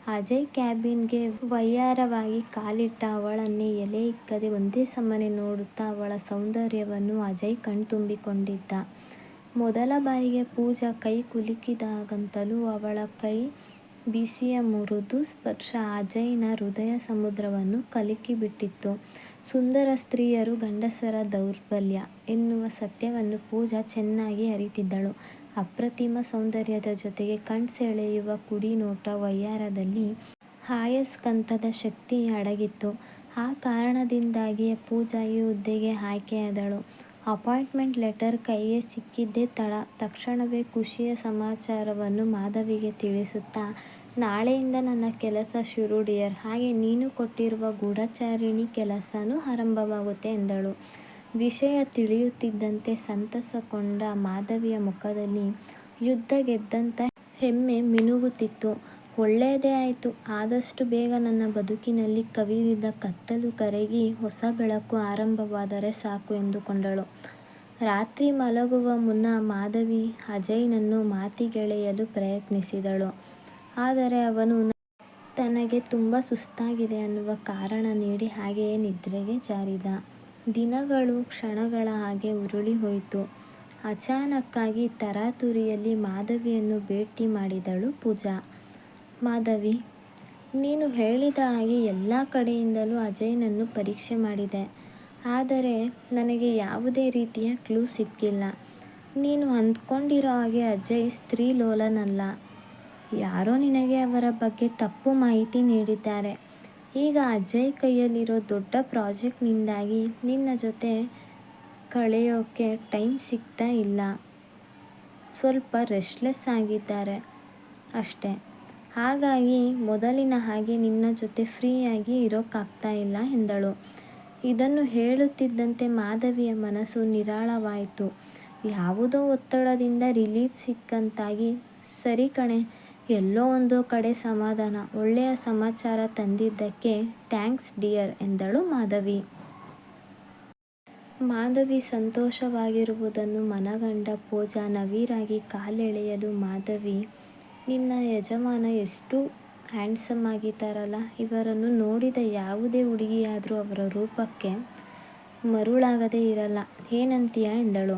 ಅಜಯ್ ಕ್ಯಾಬಿನ್ಗೆ ವಯ್ಯಾರವಾಗಿ ಕಾಲಿಟ್ಟ ಅವಳನ್ನೇ ಎಲೆ ಇಕ್ಕದೆ ಒಂದೇ ಸಮನೆ ನೋಡುತ್ತಾ ಅವಳ ಸೌಂದರ್ಯವನ್ನು ಅಜಯ್ ಕಣ್ತುಂಬಿಕೊಂಡಿದ್ದ. ಮೊದಲ ಬಾರಿಗೆ ಪೂಜಾ ಕೈ ಕುಲುಕಿದಾಗಂತಲೂ ಅವಳ ಕೈ ಬಿಸಿಯ ಮೃದು ಸ್ಪರ್ಶ ಅಜಯ್ನ ಹೃದಯ ಸಮುದ್ರವನ್ನು ಕಲಕಿಬಿಟ್ಟಿತ್ತು. ಸುಂದರ ಸ್ತ್ರೀಯರು ಗಂಡಸರ ದೌರ್ಬಲ್ಯ ಎನ್ನುವ ಸತ್ಯವನ್ನು ಪೂಜಾ ಚೆನ್ನಾಗಿ ಅರಿತಿದ್ದಳು. ಅಪ್ರತಿಮ ಸೌಂದರ್ಯದ ಜೊತೆಗೆ ಕಣ್ಸೆಳೆಯುವ ಕುಡಿನೋಟ, ವಯ್ಯಾರದಲ್ಲಿ ಅಯಸ್ಕಾಂತದ ಶಕ್ತಿ ಅಡಗಿತ್ತು. ಆ ಕಾರಣದಿಂದಾಗಿಯೇ ಪೂಜಾ ಈ ಹುದ್ದೆಗೆ ಆಯ್ಕೆಯಾದಳು. ಅಪಾಯಿಂಟ್ಮೆಂಟ್ ಲೆಟರ್ ಕೈಗೆ ಸಿಕ್ಕಿದ್ದೇ ತಡ. ತಕ್ಷಣವೇ ಖುಷಿಯ ಸಮಾಚಾರವನ್ನು ಮಾಧವಿಗೆ ತಿಳಿಸುತ್ತಾ, ನಾಳೆಯಿಂದ ನನ್ನ ಕೆಲಸ ಶುರು ಡಿಯರ್. ಹಾಗೆ ನೀನು ಕೊಟ್ಟಿರುವ ಗೂಢಚಾರಿಣಿ ಕೆಲಸನೂ ಆರಂಭವಾಗುತ್ತೆ ಎಂದಳು. ವಿಷಯ ತಿಳಿಯುತ್ತಿದ್ದಂತೆ ಸಂತಸಗೊಂಡ ಮಾಧವಿಯ ಮುಖದಲ್ಲಿ ಯುದ್ಧ ಗೆದ್ದಂಥ ಹೆಮ್ಮೆ ಮಿನುಗುತ್ತಿತ್ತು. ಒಳ್ಳೆಯದೇ ಆಯಿತು. ಆದಷ್ಟು ಬೇಗ ನನ್ನ ಬದುಕಿನಲ್ಲಿ ಕವಿದಿದ್ದ ಕತ್ತಲು ಕರಗಿ ಹೊಸ ಬೆಳಕು ಆರಂಭವಾದರೆ ಸಾಕು ಎಂದುಕೊಂಡಳು. ರಾತ್ರಿ ಮಲಗುವ ಮುನ್ನ ಮಾಧವಿ ಅಜಯ್ನನ್ನು ಮಾತಿಗೆಳೆಯಲು ಪ್ರಯತ್ನಿಸಿದಳು. ಆದರೆ ಅವನು ತನಗೆ ತುಂಬ ಸುಸ್ತಾಗಿದೆ ಅನ್ನುವ ಕಾರಣ ನೀಡಿ ಹಾಗೆಯೇ ನಿದ್ರೆಗೆ ಜಾರಿದ. ದಿನಗಳು ಕ್ಷಣಗಳ ಹಾಗೆ ಉರುಳಿ ಹೋಯಿತು. ಅಚಾನಕ್ಕಾಗಿ ತರಾತುರಿಯಲ್ಲಿ ಮಾಧವಿಯನ್ನು ಭೇಟಿ ಮಾಡಿದಳು ಪೂಜಾ. ಮಾಧವಿ, ನೀನು ಹೇಳಿದ ಹಾಗೆ ಎಲ್ಲ ಕಡೆಯಿಂದಲೂ ಅಜಯ್ನನ್ನು ಪರೀಕ್ಷೆ ಮಾಡಿದೆ. ಆದರೆ ನನಗೆ ಯಾವುದೇ ರೀತಿಯ ಕ್ಲೂ ಸಿಕ್ಕಿಲ್ಲ. ನೀನು ಅಂದ್ಕೊಂಡಿರೋ ಹಾಗೆ ಅಜಯ್ ಸ್ತ್ರೀಲೋಲನಲ್ಲ. ಯಾರೋ ನಿನಗೆ ಅವರ ಬಗ್ಗೆ ತಪ್ಪು ಮಾಹಿತಿ ನೀಡಿದ್ದಾರೆ. ಈಗ ಅಜಯ್ ಕೈಯಲ್ಲಿರೋ ದೊಡ್ಡ ಪ್ರಾಜೆಕ್ಟ್ನಿಂದಾಗಿ ನಿನ್ನ ಜೊತೆ ಕಳೆಯೋಕ್ಕೆ ಟೈಮ್ ಸಿಗ್ತಾ ಇಲ್ಲ. ಸ್ವಲ್ಪ ರೆಸ್ಟ್ಲೆಸ್ ಆಗಿದ್ದಾರೆ ಅಷ್ಟೇ. ಹಾಗಾಗಿ ಮೊದಲಿನ ಹಾಗೆ ನಿನ್ನ ಜೊತೆ ಫ್ರೀಯಾಗಿ ಇರೋಕ್ಕಾಗ್ತಾ ಇಲ್ಲ ಎಂದಳು. ಇದನ್ನು ಹೇಳುತ್ತಿದ್ದಂತೆ ಮಾಧವಿಯ ಮನಸ್ಸು ನಿರಾಳವಾಯಿತು. ಯಾವುದೋ ಒತ್ತಡದಿಂದ ರಿಲೀಫ್ ಸಿಕ್ಕಂತಾಗಿ, ಸರಿ ಕಣೆ, ಎಲ್ಲೋ ಒಂದು ಕಡೆ ಸಮಾಧಾನ. ಒಳ್ಳೆಯ ಸಮಾಚಾರ ತಂದಿದ್ದಕ್ಕೆ ಥ್ಯಾಂಕ್ಸ್ ಡಿಯರ್ ಎಂದಳು ಮಾಧವಿ. ಮಾಧವಿ ಸಂತೋಷವಾಗಿರುವುದನ್ನು ಮನಗಂಡ ಪೂಜಾ ನವಿರಾಗಿ ಕಾಲೆಳೆಯಲು, ಮಾಧವಿ, ನಿನ್ನ ಯಜಮಾನ ಎಷ್ಟು ಹ್ಯಾಂಡ್ಸಮ್ ಆಗಿದ್ದಾರಲ್ಲ. ಇವರನ್ನು ನೋಡಿದ ಯಾವುದೇ ಹುಡುಗಿಯಾದರೂ ಅವರ ರೂಪಕ್ಕೆ ಮರುಳಾಗದೇ ಇರಲ್ಲ. ಏನಂತೀಯ ಎಂದಳು.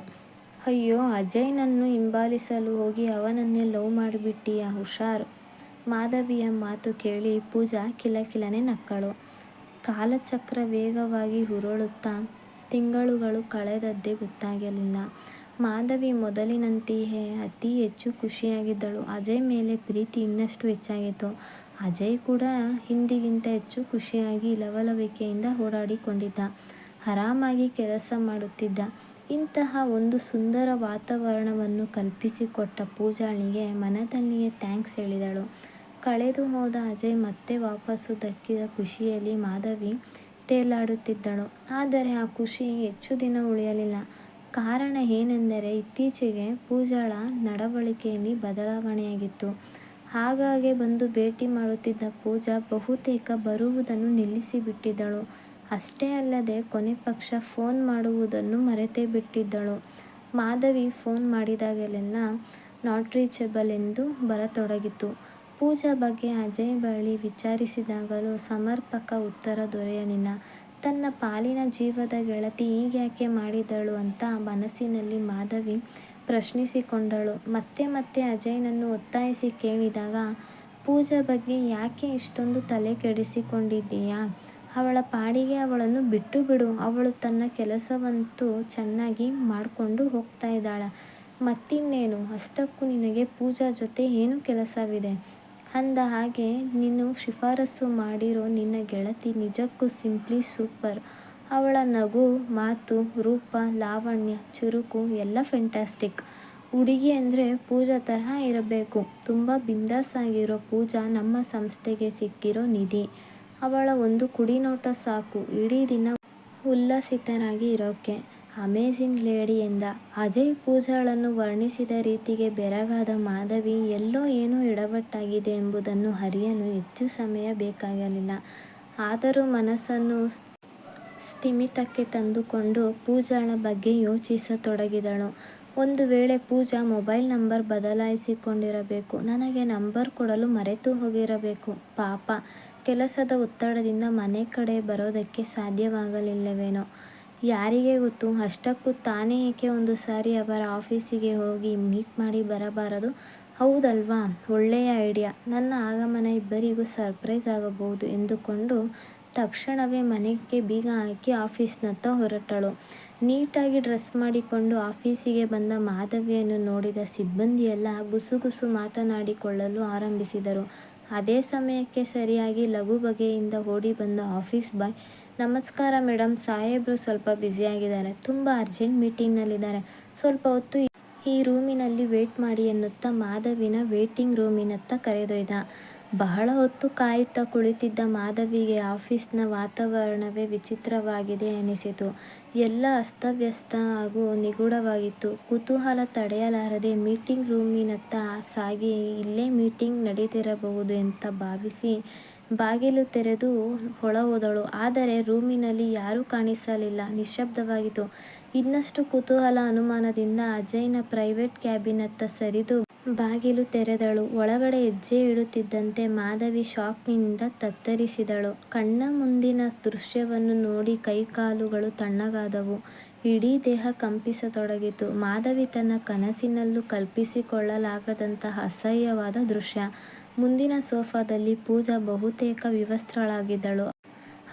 ಅಯ್ಯೋ, ಅಜಯ್ನನ್ನು ಹಿಂಬಾಲಿಸಲು ಹೋಗಿ ಅವನನ್ನೇ ಲವ್ ಮಾಡಿಬಿಟ್ಟೀಯಾ, ಹುಷಾರ್. ಮಾಧವಿಯ ಮಾತು ಕೇಳಿ ಪೂಜಾ ಕಿಲಕಿಲನೆ ನಕ್ಕಳು. ಕಾಲಚಕ್ರ ವೇಗವಾಗಿ ಉರುಳುತ್ತಾ ತಿಂಗಳುಗಳು ಕಳೆದದ್ದೇ ಗೊತ್ತಾಗಲಿಲ್ಲ. ಮಾಧವಿ ಮೊದಲಿನಂತೆಯೇ ಅತಿ ಹೆಚ್ಚು ಖುಷಿಯಾಗಿದ್ದಳು. ಅಜಯ್ ಮೇಲೆ ಪ್ರೀತಿ ಇನ್ನಷ್ಟು ಹೆಚ್ಚಾಗಿತ್ತು. ಅಜಯ್ ಕೂಡ ಹಿಂದಿಗಿಂತ ಹೆಚ್ಚು ಖುಷಿಯಾಗಿ ಲವಲವಿಕೆಯಿಂದ ಓಡಾಡಿಕೊಂಡಿದ್ದ. ಆರಾಮಾಗಿ ಕೆಲಸ ಮಾಡುತ್ತಿದ್ದ. ಇಂತಹ ಒಂದು ಸುಂದರ ವಾತಾವರಣವನ್ನು ಕಲ್ಪಿಸಿಕೊಟ್ಟ ಪೂಜಾಳಿಗೆ ಮನದಲ್ಲಿಯೇ ಥ್ಯಾಂಕ್ಸ್ ಹೇಳಿದಳು. ಕಳೆದು ಹೋದ ಅಜಯ್ ಮತ್ತೆ ವಾಪಸ್ಸು ದಕ್ಕಿದ ಖುಷಿಯಲ್ಲಿ ಮಾಧವಿ ತೇಲಾಡುತ್ತಿದ್ದಳು. ಆದರೆ ಆ ಖುಷಿ ಹೆಚ್ಚು ದಿನ ಉಳಿಯಲಿಲ್ಲ. ಕಾರಣ ಏನೆಂದರೆ ಇತ್ತೀಚೆಗೆ ಪೂಜಾಳ ನಡವಳಿಕೆಯಲ್ಲಿ ಬದಲಾವಣೆಯಾಗಿತ್ತು. ಆಗಾಗ್ಗೆ ಬಂದು ಭೇಟಿ ಮಾಡುತ್ತಿದ್ದ ಪೂಜಾ ಬಹುತೇಕ ಬರುವುದನ್ನು ನಿಲ್ಲಿಸಿಬಿಟ್ಟಿದ್ದಳು. ಅಷ್ಟೇ ಅಲ್ಲದೆ ಕೊನೆ ಪಕ್ಷ ಫೋನ್ ಮಾಡುವುದನ್ನು ಮರೆತೇ ಬಿಟ್ಟಿದ್ದಳು. ಮಾಧವಿ ಫೋನ್ ಮಾಡಿದಾಗಲೆಲ್ಲ ನಾಟ್ ರೀಚಬಲ್ ಎಂದು ಬರತೊಡಗಿತು. ಪೂಜಾ ಬಗ್ಗೆ ಅಜಯ್ ಬಳಿ ವಿಚಾರಿಸಿದಾಗಲೂ ಸಮರ್ಪಕ ಉತ್ತರ ದೊರೆಯಲಿಲ್ಲ. ತನ್ನ ಪಾಲಿನ ಜೀವದ ಗೆಳತಿ ಹೀಗ್ಯಾಕೆ ಮಾಡಿದಳು ಅಂತ ಮನಸ್ಸಿನಲ್ಲಿ ಮಾಧವಿ ಪ್ರಶ್ನಿಸಿಕೊಂಡಳು. ಮತ್ತೆ ಮತ್ತೆ ಅಜಯ್ನನ್ನು ಒತ್ತಾಯಿಸಿ ಕೇಳಿದಾಗ, ಪೂಜಾ ಬಗ್ಗೆ ಯಾಕೆ ಇಷ್ಟೊಂದು ತಲೆ ಕೆಡಿಸಿಕೊಂಡಿದ್ದೀಯಾ, ಅವಳ ಪಾಡಿಗೆ ಅವಳನ್ನು ಬಿಟ್ಟು ಬಿಡು. ಅವಳು ತನ್ನ ಕೆಲಸವಂತೂ ಚೆನ್ನಾಗಿ ಮಾಡಿಕೊಂಡು ಹೋಗ್ತಾ ಇದ್ದಾಳೆ. ಮತ್ತಿನ್ನೇನು, ಅಷ್ಟಕ್ಕೂ ನಿನಗೆ ಪೂಜಾ ಜೊತೆ ಏನು ಕೆಲಸವಿದೆ. ಅಂದ ಹಾಗೆ ನೀನು ಶಿಫಾರಸು ಮಾಡಿರೋ ನಿನ್ನ ಗೆಳತಿ ನಿಜಕ್ಕೂ ಸಿಂಪ್ಲಿ ಸೂಪರ್. ಅವಳ ನಗು, ಮಾತು, ರೂಪ, ಲಾವಣ್ಯ, ಚುರುಕು ಎಲ್ಲ ಫ್ಯಾಂಟಾಸ್ಟಿಕ್. ಹುಡುಗಿ ಅಂದರೆ ಪೂಜಾ ತರಹ ಇರಬೇಕು. ತುಂಬ ಬಿಂದಾಸ್ ಆಗಿರೋ ಪೂಜಾ ನಮ್ಮ ಸಂಸ್ಥೆಗೆ ಸಿಕ್ಕಿರೋ ನಿಧಿ. ಅವಳ ಒಂದು ಕುಡಿನೋಟ ಸಾಕು ಇಡೀ ದಿನ ಉಲ್ಲಸಿತರಾಗಿ ಇರೋಕ್ಕೆ. ಅಮೇಜಿಂಗ್ ಲೇಡಿ ಎಂದ. ಅಜಯ್ ಪೂಜಾಳನ್ನು ವರ್ಣಿಸಿದ ರೀತಿಗೆ ಬೆರಗಾದ ಮಾಧವಿ ಎಲ್ಲೋ ಏನೋ ಎಡವಟ್ಟಾಗಿದೆ ಎಂಬುದನ್ನು ಅರಿಯಲು ಹೆಚ್ಚು ಸಮಯ ಬೇಕಾಗಲಿಲ್ಲ. ಆದರೂ ಮನಸ್ಸನ್ನು ಸ್ಥಿಮಿತಕ್ಕೆ ತಂದುಕೊಂಡು ಪೂಜಾಳ ಬಗ್ಗೆ ಯೋಚಿಸತೊಡಗಿದಳು. ಒಂದು ವೇಳೆ ಪೂಜಾ ಮೊಬೈಲ್ ನಂಬರ್ ಬದಲಾಯಿಸಿಕೊಂಡಿರಬೇಕು. ನನಗೆ ನಂಬರ್ ಕೊಡಲು ಮರೆತು ಹೋಗಿರಬೇಕು. ಪಾಪ, ಕೆಲಸದ ಒತ್ತಡದಿಂದ ಮನೆ ಕಡೆ ಬರೋದಕ್ಕೆ ಸಾಧ್ಯವಾಗಲಿಲ್ಲವೇನೋ. ಯಾರಿಗೆ ಗೊತ್ತು. ಅಷ್ಟಕ್ಕೂ ತಾನೇ ಏಕೆ ಒಂದು ಸಾರಿ ಅವರ ಆಫೀಸಿಗೆ ಹೋಗಿ ಮೀಟ್ ಮಾಡಿ ಬರಬಾರದು. ಹೌದಲ್ವಾ, ಒಳ್ಳೆಯ ಐಡಿಯಾ. ನನ್ನ ಆಗಮನ ಇಬ್ಬರಿಗೂ ಸರ್ಪ್ರೈಸ್ ಆಗಬಹುದು ಎಂದುಕೊಂಡು ತಕ್ಷಣವೇ ಮನೆಗೆ ಬೀಗ ಹಾಕಿ ಆಫೀಸ್ನತ್ತ ಹೊರಟಳು. ನೀಟಾಗಿ ಡ್ರೆಸ್ ಮಾಡಿಕೊಂಡು ಆಫೀಸಿಗೆ ಬಂದ ಮಾಧವಿಯನ್ನು ನೋಡಿದ ಸಿಬ್ಬಂದಿಯೆಲ್ಲ ಗುಸುಗುಸು ಮಾತನಾಡಿಕೊಳ್ಳಲು ಆರಂಭಿಸಿದರು. ಅದೇ ಸಮಯಕ್ಕೆ ಸರಿಯಾಗಿ ಲಘು ಬಗೆಯಿಂದ ಓಡಿ ಬಂದ ಆಫೀಸ್ ಬಾಯ್, ನಮಸ್ಕಾರ ಮೇಡಮ್, ಸಾಹೇಬ್ರು ಸ್ವಲ್ಪ ಬ್ಯುಸಿಯಾಗಿದ್ದಾರೆ, ತುಂಬ ಅರ್ಜೆಂಟ್ ಮೀಟಿಂಗ್ನಲ್ಲಿದ್ದಾರೆ, ಸ್ವಲ್ಪ ಹೊತ್ತು ಈ ರೂಮಿನಲ್ಲಿ ವೇಟ್ ಮಾಡಿ ಎನ್ನುತ್ತಾ ಮಾಧವಿನ ವೇಟಿಂಗ್ ರೂಮಿನತ್ತ ಕರೆದೊಯ್ದ. ಬಹಳ ಹೊತ್ತು ಕಾಯುತ್ತಾ ಕುಳಿತಿದ್ದ ಮಾಧವಿಗೆ ಆಫೀಸ್ನ ವಾತಾವರಣವೇ ವಿಚಿತ್ರವಾಗಿದೆ ಎನಿಸಿತು. ಎಲ್ಲ ಅಸ್ತವ್ಯಸ್ತ ಹಾಗೂ ನಿಗೂಢವಾಗಿತ್ತು. ಕುತೂಹಲ ತಡೆಯಲಾರದೆ ಮೀಟಿಂಗ್ ರೂಮಿನತ್ತ ಸಾಗಿ ಇಲ್ಲೇ ಮೀಟಿಂಗ್ ನಡೆದಿರಬಹುದು ಅಂತ ಭಾವಿಸಿ ಬಾಗಿಲು ತೆರೆದು ಒಳಹೋದಳು. ಆದರೆ ರೂಮಿನಲ್ಲಿ ಯಾರೂ ಕಾಣಿಸಲಿಲ್ಲ. ನಿಶ್ಶಬ್ದವಾಗಿತ್ತು. ಇನ್ನಷ್ಟು ಕುತೂಹಲ ಅನುಮಾನದಿಂದ ಅಜಯ್ನ ಪ್ರೈವೇಟ್ ಕ್ಯಾಬಿನತ್ತ ಸರಿದು ಬಾಗಿಲು ತೆರೆದಳು. ಒಳಗಡೆ ಹೆಜ್ಜೆ ಇಡುತ್ತಿದ್ದಂತೆ ಮಾಧವಿ ಶಾಕ್ನಿಂದ ತತ್ತರಿಸಿದಳು. ಕಣ್ಣ ಮುಂದಿನ ದೃಶ್ಯವನ್ನು ನೋಡಿ ಕೈಕಾಲುಗಳು ತಣ್ಣಗಾದವು. ಇಡೀ ದೇಹ ಕಂಪಿಸತೊಡಗಿತು. ಮಾಧವಿ ತನ್ನ ಕನಸಿನಲ್ಲೂ ಕಲ್ಪಿಸಿಕೊಳ್ಳಲಾಗದಂತಹ ಅಸಹ್ಯವಾದ ದೃಶ್ಯ. ಮುಂದಿನ ಸೋಫಾದಲ್ಲಿ ಪೂಜಾ ಬಹುತೇಕ ವಿವಸ್ತ್ರಳಾಗಿದ್ದಳು.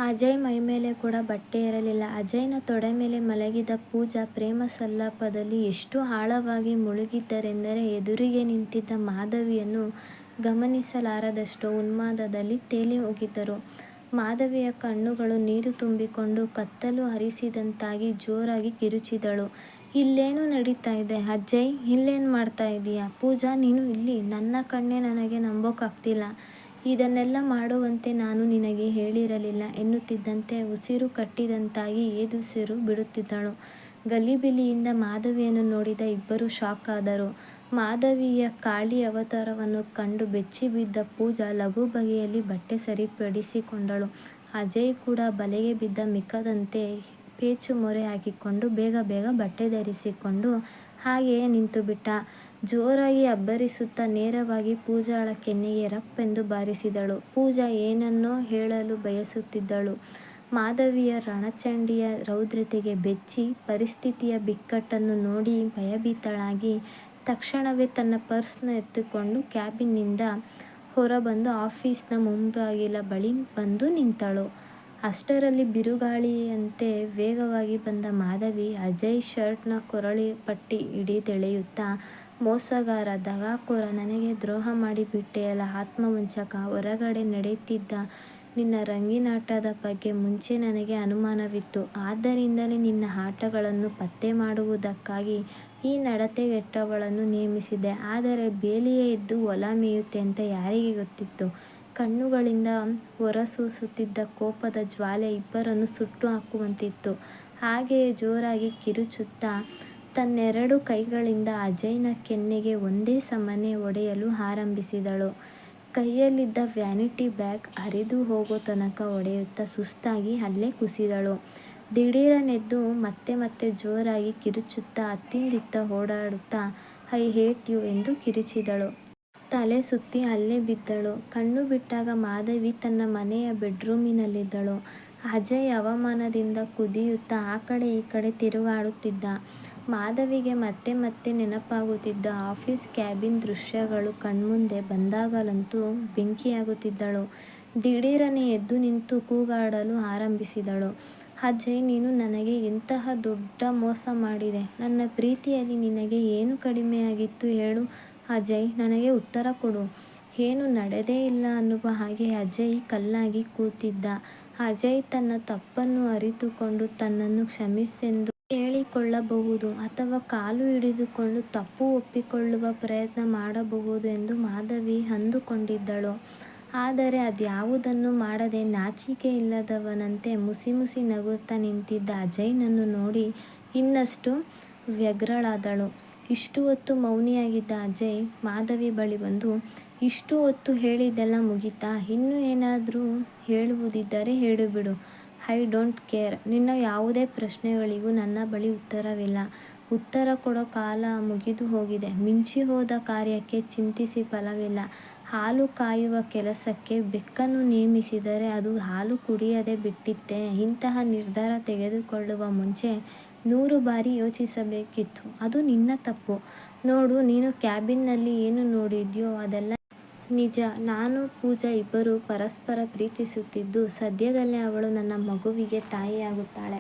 ಅಜಯ್ ಮೈಮೇಲೆ ಕೂಡ ಬಟ್ಟೆ ಇರಲಿಲ್ಲ. ಅಜಯ್ನ ತೊಡೆ ಮೇಲೆ ಮಲಗಿದ ಪೂಜಾ ಪ್ರೇಮ ಸಲ್ಲಾಪದಲ್ಲಿ ಎಷ್ಟು ಆಳವಾಗಿ ಮುಳುಗಿದ್ದರೆಂದರೆ ಎದುರಿಗೆ ನಿಂತಿದ್ದ ಮಾಧವಿಯನ್ನು ಗಮನಿಸಲಾರದಷ್ಟು ಉನ್ಮಾದದಲ್ಲಿ ತೇಲಿ ಹೋಗಿದ್ದರು. ಮಾಧವಿಯ ಕಣ್ಣುಗಳು ನೀರು ತುಂಬಿಕೊಂಡು ಕತ್ತಲು ಹರಿಸಿದಂತಾಗಿ ಜೋರಾಗಿ ಕಿರುಚಿದಳು. ಇಲ್ಲೇನು ನಡೀತಾ ಇದೆ? ಅಜಯ್, ಇಲ್ಲೇನು ಮಾಡ್ತಾ ಇದೀಯಾ? ಪೂಜಾ, ನೀನು ಇಲ್ಲಿ? ನನ್ನ ಕಣ್ಣೇ ನನಗೆ ನಂಬೋಕ್ಕಾಗ್ತಿಲ್ಲ. ಇದನ್ನೆಲ್ಲ ಮಾಡುವಂತೆ ನಾನು ನಿನಗೆ ಹೇಳಿರಲಿಲ್ಲ ಎನ್ನುತ್ತಿದ್ದಂತೆ ಉಸಿರು ಕಟ್ಟಿದಂತಾಗಿ ಏದುಸಿರು ಬಿಡುತ್ತಿದ್ದಳು. ಗಲಿಬಿಲಿಯಿಂದ ಮಾಧವಿಯನ್ನು ನೋಡಿದ ಇಬ್ಬರೂ ಶಾಕ್ ಆದರು. ಮಾಧವಿಯ ಕಾಳಿ ಅವತಾರವನ್ನು ಕಂಡು ಬೆಚ್ಚಿಬಿದ್ದ ಪೂಜಾ ಲಘು ಬಗೆಯಲ್ಲಿ ಬಟ್ಟೆ ಸರಿಪಡಿಸಿಕೊಂಡಳು. ಅಜಯ್ ಕೂಡ ಬಲೆಗೆ ಬಿದ್ದ ಮಿಕ್ಕದಂತೆ ಪೇಚು ಮೊರೆ ಹಾಕಿಕೊಂಡು ಬೇಗ ಬೇಗ ಬಟ್ಟೆ ಧರಿಸಿಕೊಂಡು ಹಾಗೆಯೇ ನಿಂತುಬಿಟ್ಟ. ಜೋರಾಗಿ ಅಬ್ಬರಿಸುತ್ತಾ ನೇರವಾಗಿ ಪೂಜಾಳ ಕೆನ್ನೆಗೆ ರಪ್ಪೆಂದು ಬಾರಿಸಿದಳು. ಪೂಜಾ ಏನನ್ನೋ ಹೇಳಲು ಬಯಸುತ್ತಿದ್ದಳು. ಮಾಧವಿಯ ರಣಚಂಡಿಯ ರೌದ್ರತೆಗೆ ಬೆಚ್ಚಿ, ಪರಿಸ್ಥಿತಿಯ ಬಿಕ್ಕಟ್ಟನ್ನು ನೋಡಿ ಭಯಭೀತಳಾಗಿ ತಕ್ಷಣವೇ ತನ್ನ ಪರ್ಸನ್ನು ಎತ್ತಿಕೊಂಡು ಕ್ಯಾಬಿನ್ನಿಂದ ಹೊರಬಂದು ಆಫೀಸ್ನ ಮುಂಬಾಗಿಲ ಬಳಿ ಬಂದು ನಿಂತಳು. ಅಷ್ಟರಲ್ಲಿ ಬಿರುಗಾಳಿಯಂತೆ ವೇಗವಾಗಿ ಬಂದ ಮಾಧವಿ ಅಜಯ್ ಶರ್ಟ್ನ ಕೊರಳುಪಟ್ಟಿ ಹಿಡಿದೆಳೆಯುತ್ತಾ, ಮೋಸಗಾರ, ದಗಾಕೋರ, ನನಗೆ ದ್ರೋಹ ಮಾಡಿಬಿಟ್ಟೆಯಲ್ಲ ಆತ್ಮವಂಚಕ, ಹೊರಗಡೆ ನಡೆಯುತ್ತಿದ್ದ ನಿನ್ನ ರಂಗಿನಾಟದ ಬಗ್ಗೆ ಮುಂಚೆ ನನಗೆ ಅನುಮಾನವಿತ್ತು. ಆದ್ದರಿಂದಲೇ ನಿನ್ನ ಆಟಗಳನ್ನು ಪತ್ತೆ ಮಾಡುವುದಕ್ಕಾಗಿ ಈ ನಡತೆಗೆಟ್ಟವಳನ್ನು ನೇಮಿಸಿದ್ದೆ. ಆದರೆ ಬೇಲಿಯೇ ಎದ್ದು ಹೊಲ ಮೇಯುತ್ತೆ ಅಂತ ಯಾರಿಗೆ ಗೊತ್ತಿತ್ತು? ಕಣ್ಣುಗಳಿಂದ ಹೊರಸೂಸುತ್ತಿದ್ದ ಕೋಪದ ಜ್ವಾಲೆ ಇಬ್ಬರನ್ನೂ ಸುಟ್ಟು ಹಾಕುವಂತಿತ್ತು. ಹಾಗೆಯೇ ಜೋರಾಗಿ ಕಿರುಚುತ್ತಾ ತನ್ನೆರಡು ಕೈಗಳಿಂದ ಅಜಯ್ನ ಕೆನ್ನೆಗೆ ಒಂದೇ ಸಮನೆ ಹೊಡೆಯಲು ಆರಂಭಿಸಿದಳು. ಕೈಯಲ್ಲಿದ್ದ ವ್ಯಾನಿಟಿ ಬ್ಯಾಗ್ ಹರಿದು ಹೋಗೋ ತನಕ ಹೊಡೆಯುತ್ತಾ ಸುಸ್ತಾಗಿ ಅಲ್ಲೇ ಕುಸಿದಳು. ದಿಢೀರನೆದ್ದು ಮತ್ತೆ ಮತ್ತೆ ಜೋರಾಗಿ ಕಿರುಚುತ್ತಾ ಅತ್ತಿಂದಿತ್ತ ಓಡಾಡುತ್ತಾ ಐ ಹೇಟ್ ಯು ಎಂದು ಕಿರುಚಿದಳು. ತಲೆ ಸುತ್ತಿ ಅಲ್ಲೇ ಬಿದ್ದಳು. ಕಣ್ಣು ಬಿಟ್ಟಾಗ ಮಾಧವಿ ತನ್ನ ಮನೆಯ ಬೆಡ್ರೂಮಿನಲ್ಲಿದ್ದಳು. ಅಜಯ್ ಅವಮಾನದಿಂದ ಕುದಿಯುತ್ತಾ ಆ ಕಡೆ ಈ ಕಡೆ ತಿರುಗಾಡುತ್ತಿದ್ದ. ಮಾಧವಿಗೆ ಮತ್ತೆ ಮತ್ತೆ ನೆನಪಾಗುತ್ತಿದ್ದ ಆಫೀಸ್ ಕ್ಯಾಬಿನ್ ದೃಶ್ಯಗಳು ಕಣ್ಮುಂದೆ ಬಂದಾಗಲಂತೂ ಬೆಂಕಿಯಾಗುತ್ತಿದ್ದಳು. ದಿಢೀರನೆ ಎದ್ದು ನಿಂತು ಕೂಗಾಡಲು ಆರಂಭಿಸಿದಳು. ಅಜಯ್, ನೀನು ನನಗೆ ಎಂತಹ ದೊಡ್ಡ ಮೋಸ ಮಾಡಿದೆ. ನನ್ನ ಪ್ರೀತಿಯಲ್ಲಿ ನಿನಗೆ ಏನು ಕಡಿಮೆಯಾಗಿತ್ತು ಹೇಳು? ಅಜಯ್, ನನಗೆ ಉತ್ತರ ಕೊಡು. ಏನೂ ನಡೆದೇ ಇಲ್ಲ ಅನ್ನುವ ಹಾಗೆ ಅಜಯ್ ಕಲ್ಲಾಗಿ ಕೂತಿದ್ದ. ಅಜಯ್ ತನ್ನ ತಪ್ಪನ್ನು ಅರಿತುಕೊಂಡು ತನ್ನನ್ನು ಕ್ಷಮಿಸೆಂದು ಕೇಳಿಕೊಳ್ಳಬಹುದು ಅಥವಾ ಕಾಲು ಹಿಡಿದುಕೊಂಡು ತಪ್ಪು ಒಪ್ಪಿಕೊಳ್ಳುವ ಪ್ರಯತ್ನ ಮಾಡಬಹುದು ಎಂದು ಮಾಧವಿ ಅಂದುಕೊಂಡಿದ್ದಳು. ಆದರೆ ಅದ್ಯಾವುದನ್ನೂ ಮಾಡದೆ ನಾಚಿಕೆಯಿಲ್ಲದವನಂತೆ ಮುಸಿಮುಸಿ ನಗುತ್ತಾ ನಿಂತಿದ್ದ ಅಜಯ್ನನ್ನು ನೋಡಿ ಇನ್ನಷ್ಟು ವ್ಯಗ್ರಳಾದಳು. ಇಷ್ಟು ಹೊತ್ತು ಮೌನಿಯಾಗಿದ್ದ ಅಜಯ್ ಮಾಧವಿ ಬಳಿ ಬಂದು, ಇಷ್ಟು ಹೊತ್ತು ಹೇಳಿದ್ದೆಲ್ಲ ಮುಗೀತಾ? ಇನ್ನೂ ಏನಾದರೂ ಹೇಳುವುದಿದ್ದರೆ ಹೇಳಿಬಿಡು. I don't care. ನಿನ್ನ ಯಾವುದೇ ಪ್ರಶ್ನೆಗಳಿಗೂ ನನ್ನ ಬಳಿ ಉತ್ತರವಿಲ್ಲ. ಉತ್ತರ ಕೊಡೋ ಕಾಲ ಮುಗಿದು ಹೋಗಿದೆ. ಮಿಂಚಿ ಹೋದ ಕಾರ್ಯಕ್ಕೆ ಚಿಂತಿಸಿ ಫಲವಿಲ್ಲ. ಹಾಲು ಕಾಯುವ ಕೆಲಸಕ್ಕೆ ಬೆಕ್ಕನ್ನು ನೇಮಿಸಿದರೆ ಅದು ಹಾಲು ಕುಡಿಯದೆ ಬಿಟ್ಟಿತ್ತೆ. ಇಂತಹ ನಿರ್ಧಾರ ತೆಗೆದುಕೊಳ್ಳುವ ಮುಂಚೆ 100 ಬಾರಿ ಯೋಚಿಸಬೇಕಿತ್ತು. ಅದು ನಿನ್ನ ತಪ್ಪು. ನೋಡು, ನೀನು ಕ್ಯಾಬಿನ್ನಲ್ಲಿ ಏನು ನೋಡಿದ್ಯೋ ಅದೆಲ್ಲ ನಿಜ. ನಾನು ಪೂಜಾ ಇಬ್ಬರೂ ಪರಸ್ಪರ ಪ್ರೀತಿಸುತ್ತಿದ್ದು, ಸದ್ಯದಲ್ಲೇ ಅವಳು ನನ್ನ ಮಗುವಿಗೆ ತಾಯಿಯಾಗುತ್ತಾಳೆ.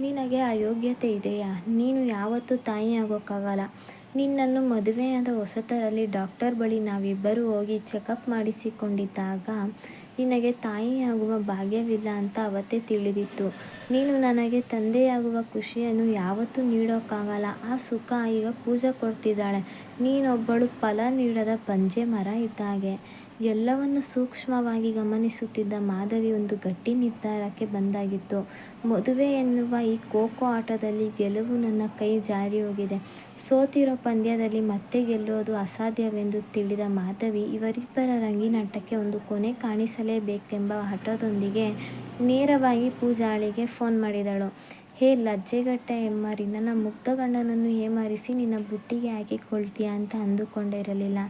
ನಿನಗೆ ಆ ಯೋಗ್ಯತೆ ಇದೆಯಾ? ನೀನು ಯಾವತ್ತೂ ತಾಯಿಯಾಗೋಕ್ಕಾಗಲ್ಲ. ನಿನ್ನನ್ನು ಮದುವೆಯಾದ ಹೊಸತರಲ್ಲಿ ಡಾಕ್ಟರ್ ಬಳಿ ನಾವಿಬ್ಬರೂ ಹೋಗಿ ಚೆಕಪ್ ಮಾಡಿಸಿಕೊಂಡಿದ್ದಾಗ ನಿನಗೆ ತಾಯಿಯಾಗುವ ಭಾಗ್ಯವಿಲ್ಲ ಅಂತ ಅವತ್ತೇ ತಿಳಿದಿತ್ತು. ನೀನು ನನಗೆ ತಂದೆಯಾಗುವ ಖುಷಿಯನ್ನು ಯಾವತ್ತೂ ನೀಡೋಕ್ಕಾಗಲ್ಲ. ಆ ಸುಖ ಈಗ ಪೂಜಾ ಕೊಡ್ತಿದ್ದಾಳೆ. ನೀನೊಬ್ಬಳು ಫಲ ನೀಡದ ಬಂಜೆ ಮರ ಇದ್ದಾಗೆ. ಎಲ್ಲವನ್ನೂ ಸೂಕ್ಷ್ಮವಾಗಿ ಗಮನಿಸುತ್ತಿದ್ದ ಮಾಧವಿ ಒಂದು ಗಟ್ಟಿ ನಿರ್ಧಾರಕ್ಕೆ ಬಂದಾಗಿತ್ತು. ಮದುವೆ ಎನ್ನುವ ಈ ಖೋ-ಖೋ ಆಟದಲ್ಲಿ ಗೆಲುವು ನನ್ನ ಕೈ ಜಾರಿಹೋಗಿದೆ. ಸೋತಿರೋ ಪಂದ್ಯದಲ್ಲಿ ಮತ್ತೆ ಗೆಲ್ಲೋದು ಅಸಾಧ್ಯವೆಂದು ತಿಳಿದ ಮಾಧವಿ ಇವರಿಬ್ಬರ ರಂಗಿನಾಟಕ್ಕೆ ಒಂದು ಕೊನೆ ಕಾಣಿಸಲೇಬೇಕೆಂಬ ಹಠದೊಂದಿಗೆ ನೇರವಾಗಿ ಪೂಜಾಳಿಗೆ ಫೋನ್ ಮಾಡಿದಳು. ಹೇ ಲಜ್ಜೆಗಟ್ಟ ಹೆಮ್ಮಾರಿ, ನನ್ನ ಮುಗ್ಧ ಗಂಡನನ್ನು ಏಮಾರಿಸಿ ನಿನ್ನ ಬುಟ್ಟಿಗೆ ಹಾಕಿಕೊಳ್ತೀಯ ಅಂತ ಅಂದುಕೊಂಡಿರಲಿಲ್ಲ.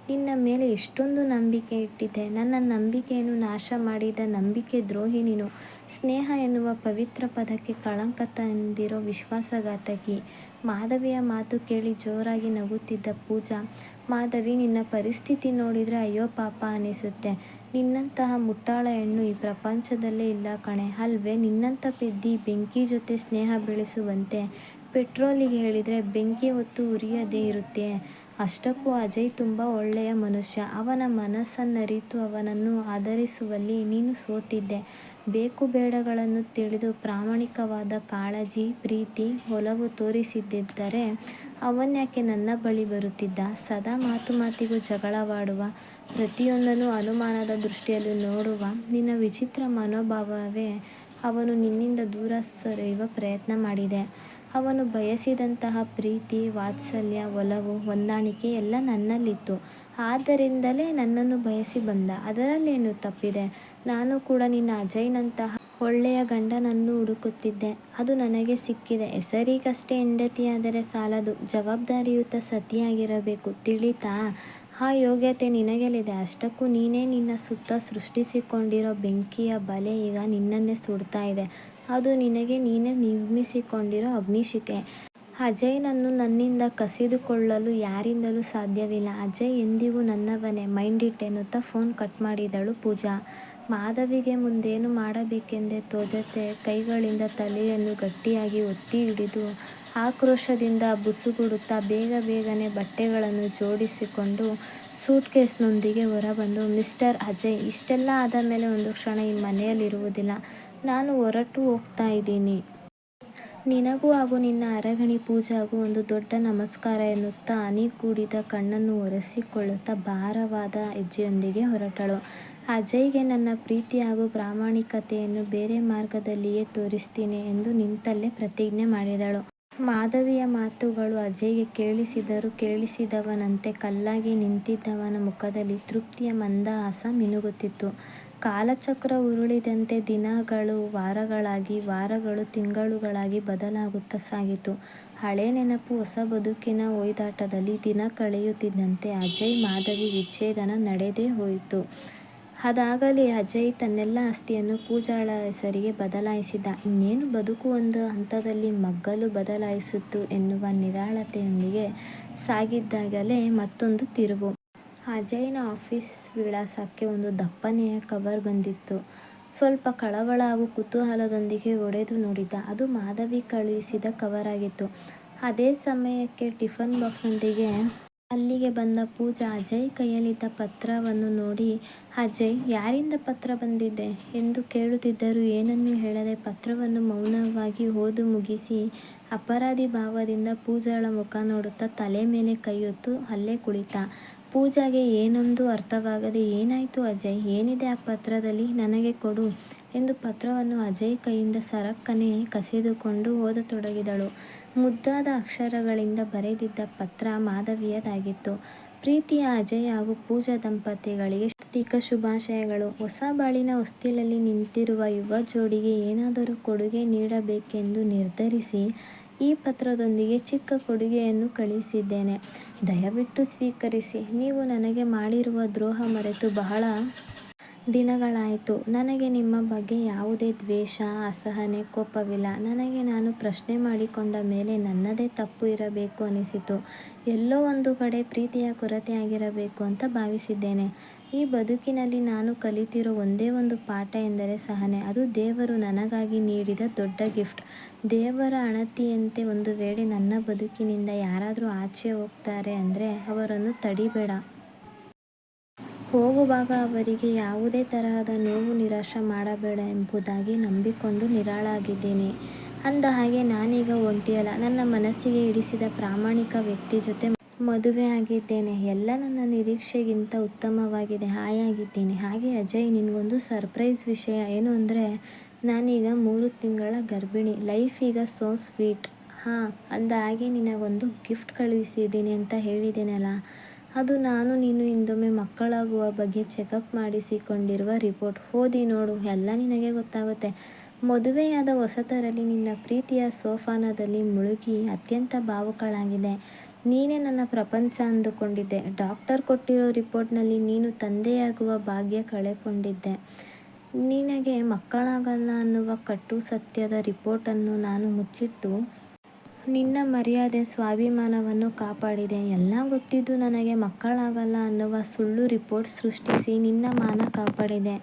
ನಿನ್ನ ಮೇಲೆ ಎಷ್ಟೊಂದು ನಂಬಿಕೆ ಇಟ್ಟಿದ್ದೆ. ನನ್ನ ನಂಬಿಕೆಯನ್ನು ನಾಶ ಮಾಡಿದ ನಂಬಿಕೆ ದ್ರೋಹಿ ನೀನು. ಸ್ನೇಹ ಎನ್ನುವ ಪವಿತ್ರ ಪದಕ್ಕೆ ಕಳಂಕ ತಂದಿರೋ ವಿಶ್ವಾಸಘಾತಕಿ. ಮಾಧವಿಯ ಮಾತು ಕೇಳಿ ಜೋರಾಗಿ ನಗುತ್ತಿದ್ದ ಪೂಜಾ, ಮಾಧವಿ, ನಿನ್ನ ಪರಿಸ್ಥಿತಿ ನೋಡಿದರೆ ಅಯ್ಯೋ ಪಾಪ ಅನಿಸುತ್ತೆ. ನಿನ್ನಂತಹ ಮುಟ್ಟಾಳ ಹೆಣ್ಣು ಈ ಪ್ರಪಂಚದಲ್ಲೇ ಇಲ್ಲ ಕಣೆ. ಅಲ್ವೇ? ನಿನ್ನಂಥ ಪೆದ್ದಿ ಬೆಂಕಿ ಜೊತೆ ಸ್ನೇಹ ಬೆಳೆಸುವಂತೆ ಪೆಟ್ರೋಲಿಗೆ ಹೇಳಿದರೆ ಬೆಂಕಿ ಹೊತ್ತು ಉರಿಯದೇ ಇರುತ್ತೆ. ಅಷ್ಟಕ್ಕೂ ಅಜಯ್ ತುಂಬ ಒಳ್ಳೆಯ ಮನುಷ್ಯ. ಅವನ ಮನಸ್ಸನ್ನರಿತು ಅವನನ್ನು ಆಧರಿಸುವಲ್ಲಿ ನೀನು ಸೋತಿದ್ದೆ. ಬೇಕು ಬೇಡಗಳನ್ನು ತಿಳಿದು ಪ್ರಾಮಾಣಿಕವಾದ ಕಾಳಜಿ, ಪ್ರೀತಿ, ಒಲವು ತೋರಿಸಿದ್ದಿದ್ದರೆ ಅವನ್ಯಾಕೆ ನನ್ನ ಬಳಿ ಬರುತ್ತಿದ್ದ? ಸದಾ ಮಾತು ಮಾತಿಗೂ ಜಗಳವಾಡುವ, ಪ್ರತಿಯೊಂದನ್ನು ಅನುಮಾನದ ದೃಷ್ಟಿಯಲ್ಲಿ ನೋಡುವ ನಿನ್ನ ವಿಚಿತ್ರ ಮನೋಭಾವವೇ ಅವನು ನಿನ್ನಿಂದ ದೂರ ಸರಿಯುವ ಪ್ರಯತ್ನ ಮಾಡಿದೆ. ಅವನು ಬಯಸಿದಂತಹ ಪ್ರೀತಿ, ವಾತ್ಸಲ್ಯ, ಒಲವು, ಹೊಂದಾಣಿಕೆ ಎಲ್ಲ ನನ್ನಲ್ಲಿತ್ತು. ಆದ್ದರಿಂದಲೇ ನನ್ನನ್ನು ಬಯಸಿ ಬಂದ. ಅದರಲ್ಲೇನು ತಪ್ಪಿದೆ? ನಾನು ಕೂಡ ನಿನ್ನ ಅಜಯ್ನಂತಹ ಒಳ್ಳೆಯ ಗಂಡನನ್ನು ಹುಡುಕುತ್ತಿದ್ದೆ. ಅದು ನನಗೆ ಸಿಕ್ಕಿದೆ. ಹೆಸರಿಗಷ್ಟೇ ಹೆಂಡತಿಯಾದರೆ ಸಾಲದು, ಜವಾಬ್ದಾರಿಯುತ ಸತಿಯಾಗಿರಬೇಕು. ತಿಳಿತಾ? ಆ ಯೋಗ್ಯತೆ ನಿನಗೆಲ್ಲಿದೆ? ಅಷ್ಟಕ್ಕೂ ನೀನೇ ನಿನ್ನ ಸುತ್ತ ಸೃಷ್ಟಿಸಿಕೊಂಡಿರೋ ಬೆಂಕಿಯ ಬಲೆ ಈಗ ನಿನ್ನನ್ನೇ ಸುಡ್ತಾ ಇದೆ. ಅದು ನಿನಗೆ ನೀನೇ ನಿರ್ಮಿಸಿಕೊಂಡಿರೋ ಅಗ್ನಿಶಿಖೆ. ಅಜಯ್ನನ್ನು ನನ್ನಿಂದ ಕಸಿದುಕೊಳ್ಳಲು ಯಾರಿಂದಲೂ ಸಾಧ್ಯವಿಲ್ಲ. ಅಜಯ್ ಎಂದಿಗೂ ನನ್ನವನೇ. ಮೈಂಡ್ ಇಟ್ ಎನ್ನುತ್ತಾ ಫೋನ್ ಕಟ್ ಮಾಡಿದಳು ಪೂಜಾ. ಮಾಧವಿಗೆ ಮುಂದೇನು ಮಾಡಬೇಕೆಂದೇ ತೋಚದೆ ಕೈಗಳಿಂದ ತಲೆಯನ್ನು ಗಟ್ಟಿಯಾಗಿ ಒತ್ತಿ ಹಿಡಿದು ಆಕ್ರೋಶದಿಂದ ಬುಸುಗುಡುತ್ತಾ ಬೇಗ ಬೇಗನೆ ಬಟ್ಟೆಗಳನ್ನು ಜೋಡಿಸಿಕೊಂಡು ಸೂಟ್ಕೇಸ್ನೊಂದಿಗೆ ಹೊರಬಂದು, ಮಿಸ್ಟರ್ ಅಜಯ್, ಇಷ್ಟೆಲ್ಲ ಆದ ಮೇಲೆ ಒಂದು ಕ್ಷಣ ಈ ಮನೆಯಲ್ಲಿರುವುದಿಲ್ಲ. ನಾನು ಹೊರಟು ಹೋಗ್ತಾ ಇದ್ದೀನಿ. ನಿನಗೂ ಹಾಗೂ ನಿನ್ನ ಅರಗಣಿ ಪೂಜಾಗೂ ಒಂದು ದೊಡ್ಡ ನಮಸ್ಕಾರ ಎನ್ನುತ್ತಾ ಹನಿ ಕೂಡಿದ ಕಣ್ಣನ್ನು ಒರೆಸಿಕೊಳ್ಳುತ್ತಾ ಭಾರವಾದ ಹೆಜ್ಜೆಯೊಂದಿಗೆ ಹೊರಟಳು. ಅಜಯ್ಗೆ ನನ್ನ ಪ್ರೀತಿ ಹಾಗೂ ಪ್ರಾಮಾಣಿಕತೆಯನ್ನು ಬೇರೆ ಮಾರ್ಗದಲ್ಲಿಯೇ ತೋರಿಸ್ತೀನಿ ಎಂದು ನಿಂತಲ್ಲೇ ಪ್ರತಿಜ್ಞೆ ಮಾಡಿದಳು. ಮಾಧವಿಯ ಮಾತುಗಳು ಅಜಯ್ಗೆ ಕೇಳಿಸಿದರೂ ಕೇಳಿಸದವನಂತೆ ಕಲ್ಲಾಗಿ ನಿಂತಿದ್ದವನ ಮುಖದಲ್ಲಿ ತೃಪ್ತಿಯ ಮಂದಹಾಸ ಮಿನುಗುತ್ತಿತ್ತು. ಕಾಲಚಕ್ರ ಉರುಳಿದಂತೆ ದಿನಗಳು ವಾರಗಳಾಗಿ, ವಾರಗಳು ತಿಂಗಳುಗಳಾಗಿ ಬದಲಾಗುತ್ತಾ ಸಾಗಿತು. ಹಳೆ ನೆನಪು ಹೊಸ ಬದುಕಿನ ಹೊಯ್ದಾಟದಲ್ಲಿ ದಿನ ಕಳೆಯುತ್ತಿದ್ದಂತೆ ಅಜಯ್ ಮಾಧವಿ ವಿಚ್ಛೇದನ ನಡೆದೇ ಹೋಯಿತು. ಅದಾಗಲೇ ಅಜಯ್ ತನ್ನೆಲ್ಲ ಆಸ್ತಿಯನ್ನು ಪೂಜಾಳ ಹೆಸರಿಗೆ ಬದಲಾಯಿಸಿದ್ದ. ಇನ್ನೇನು ಬದುಕು ಒಂದು ಹಂತದಲ್ಲಿ ಮಗ್ಗಲು ಬದಲಾಯಿಸಿತು ಎನ್ನುವ ನಿರಾಳತೆಯೊಂದಿಗೆ ಸಾಗಿದ್ದಾಗಲೇ ಮತ್ತೊಂದು ತಿರುವು. ಅಜಯ್ನ ಆಫೀಸ್ ವಿಳಾಸಕ್ಕೆ ಒಂದು ದಪ್ಪನೆಯ ಕವರ್ ಬಂದಿತ್ತು. ಸ್ವಲ್ಪ ಕಳವಳ ಹಾಗೂ ಕುತೂಹಲದೊಂದಿಗೆ ಒಡೆದು ನೋಡಿದ. ಅದು ಮಾಧವಿ ಕಳುಹಿಸಿದ ಕವರಾಗಿತ್ತು. ಅದೇ ಸಮಯಕ್ಕೆ ಟಿಫನ್ ಬಾಕ್ಸ್ನೊಂದಿಗೆ ಅಲ್ಲಿಗೆ ಬಂದ ಪೂಜಾ ಅಜಯ್ ಕೈಯಲ್ಲಿದ್ದ ಪತ್ರವನ್ನು ನೋಡಿ, ಅಜಯ್, ಯಾರಿಂದ ಪತ್ರ ಬಂದಿದೆ ಎಂದು ಕೇಳುತ್ತಿದ್ದರೂ ಏನನ್ನೂ ಹೇಳದೆ ಪತ್ರವನ್ನು ಮೌನವಾಗಿ ಓದು ಮುಗಿಸಿ ಅಪರಾಧಿ ಭಾವದಿಂದ ಪೂಜಾಳ ಮುಖ ನೋಡುತ್ತಾ ತಲೆ ಮೇಲೆ ಕೈಯೊತ್ತು ಅಲ್ಲೇ ಕುಳಿತ. ಪೂಜಾಗೆ ಏನೊಂದೂ ಅರ್ಥವಾಗದೆ, ಏನಾಯ್ತು ಅಜಯ್? ಏನಿದೆ ಆ ಪತ್ರದಲ್ಲಿ? ನನಗೆ ಕೊಡು ಎಂದು ಪತ್ರವನ್ನು ಅಜಯ್ ಕೈಯಿಂದ ಸರಕ್ಕನೆ ಕಸಿದುಕೊಂಡು ಓದತೊಡಗಿದಳು. ಮುದ್ದಾದ ಅಕ್ಷರಗಳಿಂದ ಬರೆದಿದ್ದ ಪತ್ರ ಮಾಧವಿಯದಾಗಿತ್ತು. ಪ್ರೀತಿಯ ಅಜಯ್ ಹಾಗೂ ಪೂಜಾ ದಂಪತಿಗಳಿಗೆ ಹಾರ್ದಿಕ ಶುಭಾಶಯಗಳು. ಹೊಸ ಬಾಳಿನ ಹೊಸ್ತಿಲಲ್ಲಿ ನಿಂತಿರುವ ಯುವ ಜೋಡಿಗೆ ಏನಾದರೂ ಕೊಡುಗೆ ನೀಡಬೇಕೆಂದು ನಿರ್ಧರಿಸಿ ಈ ಪತ್ರದೊಂದಿಗೆ ಚಿಕ್ಕ ಕೊಡುಗೆಯನ್ನು ಕಳುಹಿಸಿದ್ದೇನೆ. ದಯವಿಟ್ಟು ಸ್ವೀಕರಿಸಿ. ನೀವು ನನಗೆ ಮಾಡಿರುವ ದ್ರೋಹ ಮರೆತು ಬಹಳ ದಿನಗಳಾಯಿತು. ನನಗೆ ನಿಮ್ಮ ಬಗ್ಗೆ ಯಾವುದೇ ದ್ವೇಷ, ಅಸಹನೆ, ಕೋಪವಿಲ್ಲ. ನನಗೆ ನಾನು ಪ್ರಶ್ನೆ ಮಾಡಿಕೊಂಡ ಮೇಲೆ ನನ್ನದೇ ತಪ್ಪು ಇರಬೇಕು ಅನಿಸಿತು. ಎಲ್ಲೋ ಒಂದು ಕಡೆ ಪ್ರೀತಿಯ ಕೊರತೆಯಾಗಿರಬೇಕು ಅಂತ ಭಾವಿಸಿದ್ದೇನೆ. ಈ ಬದುಕಿನಲ್ಲಿ ನಾನು ಕಲಿತಿರೋ ಒಂದೇ ಒಂದು ಪಾಠ ಎಂದರೆ ಸಹನೆ. ಅದು ದೇವರು ನನಗಾಗಿ ನೀಡಿದ ದೊಡ್ಡ ಗಿಫ್ಟ್. ದೇವರ ಅಣತಿಯಂತೆ ಒಂದು ವೇಳೆ ನನ್ನ ಬದುಕಿನಿಂದ ಯಾರಾದರೂ ಆಚೆ ಹೋಗ್ತಾರೆ ಅಂದರೆ ಅವರನ್ನು ತಡಿಬೇಡ. ಹೋಗುವಾಗ ಅವರಿಗೆ ಯಾವುದೇ ತರಹದ ನೋವು, ನಿರಾಶೆ ಮಾಡಬೇಡ ಎಂಬುದಾಗಿ ನಂಬಿಕೊಂಡು ನಿರಾಳಾಗಿದ್ದೀನಿ. ಅಂದ ಹಾಗೆ ನಾನೀಗ ಒಂಟಿಯಲ್ಲ. ನನ್ನ ಮನಸ್ಸಿಗೆ ಹಿಡಿಸಿದ ಪ್ರಾಮಾಣಿಕ ವ್ಯಕ್ತಿ ಜೊತೆ ಮದುವೆ ಆಗಿದ್ದೇನೆ. ಎಲ್ಲ ನನ್ನ ನಿರೀಕ್ಷೆಗಿಂತ ಉತ್ತಮವಾಗಿದೆ. ಹಾಯಾಗಿದ್ದೀನಿ. ಹಾಗೆ ಅಜಯ್, ನಿನಗೊಂದು ಸರ್ಪ್ರೈಸ್ ವಿಷಯ. ಏನು ಅಂದರೆ ನಾನೀಗ 3 ತಿಂಗಳ ಗರ್ಭಿಣಿ. ಲೈಫ್ ಈಗ ಸೋ ಸ್ವೀಟ್. ಹಾಂ, ಅಂದ ಹಾಗೆ ನಿನಗೊಂದು ಗಿಫ್ಟ್ ಕಳುಹಿಸಿದ್ದೀನಿ ಅಂತ ಹೇಳಿದ್ದೀನಲ್ಲ, ಅದು ನಾನು ನೀನು ಹಿಂದೊಮ್ಮೆ ಮಕ್ಕಳಾಗುವ ಬಗ್ಗೆ ಚೆಕಪ್ ಮಾಡಿಸಿಕೊಂಡಿರುವ ರಿಪೋರ್ಟ್. ಓದಿ ನೋಡು, ಎಲ್ಲ ನಿನಗೆ ಗೊತ್ತಾಗುತ್ತೆ. ಮದುವೆಯಾದ ಹೊಸತರಲ್ಲಿ ನಿನ್ನ ಪ್ರೀತಿಯ ಸೋಪಾನದಲ್ಲಿ ಮುಳುಗಿ ಅತ್ಯಂತ ಭಾವುಕಳಾಗಿದೆ. ನೀನೇ ನನ್ನ ಪ್ರಪಂಚ ಅಂದುಕೊಂಡಿದ್ದೆ. ಡಾಕ್ಟರ್ ಕೊಟ್ಟಿರೋ ರಿಪೋರ್ಟ್ನಲ್ಲಿ ನೀನು ತಂದೆಯಾಗುವ ಭಾಗ್ಯ ಕಳೆಕೊಂಡಿದ್ದೆ. ನಿನಗೆ ಮಕ್ಕಳಾಗಲ್ಲ ಅನ್ನುವ ಕಟು ಸತ್ಯದ ರಿಪೋರ್ಟನ್ನು ನಾನು ಮುಚ್ಚಿಟ್ಟು ನಿನ್ನ ಮರ್ಯಾದೆ, ಸ್ವಾಭಿಮಾನವನ್ನು ಕಾಪಾಡಿದೆ. ಎಲ್ಲ ಗೊತ್ತಿದ್ದು ನನಗೆ ಮಕ್ಕಳಾಗಲ್ಲ ಅನ್ನುವ ಸುಳ್ಳು ರಿಪೋರ್ಟ್ ಸೃಷ್ಟಿಸಿ ನಿನ್ನ ಮಾನ ಕಾಪಾಡಿದೆ.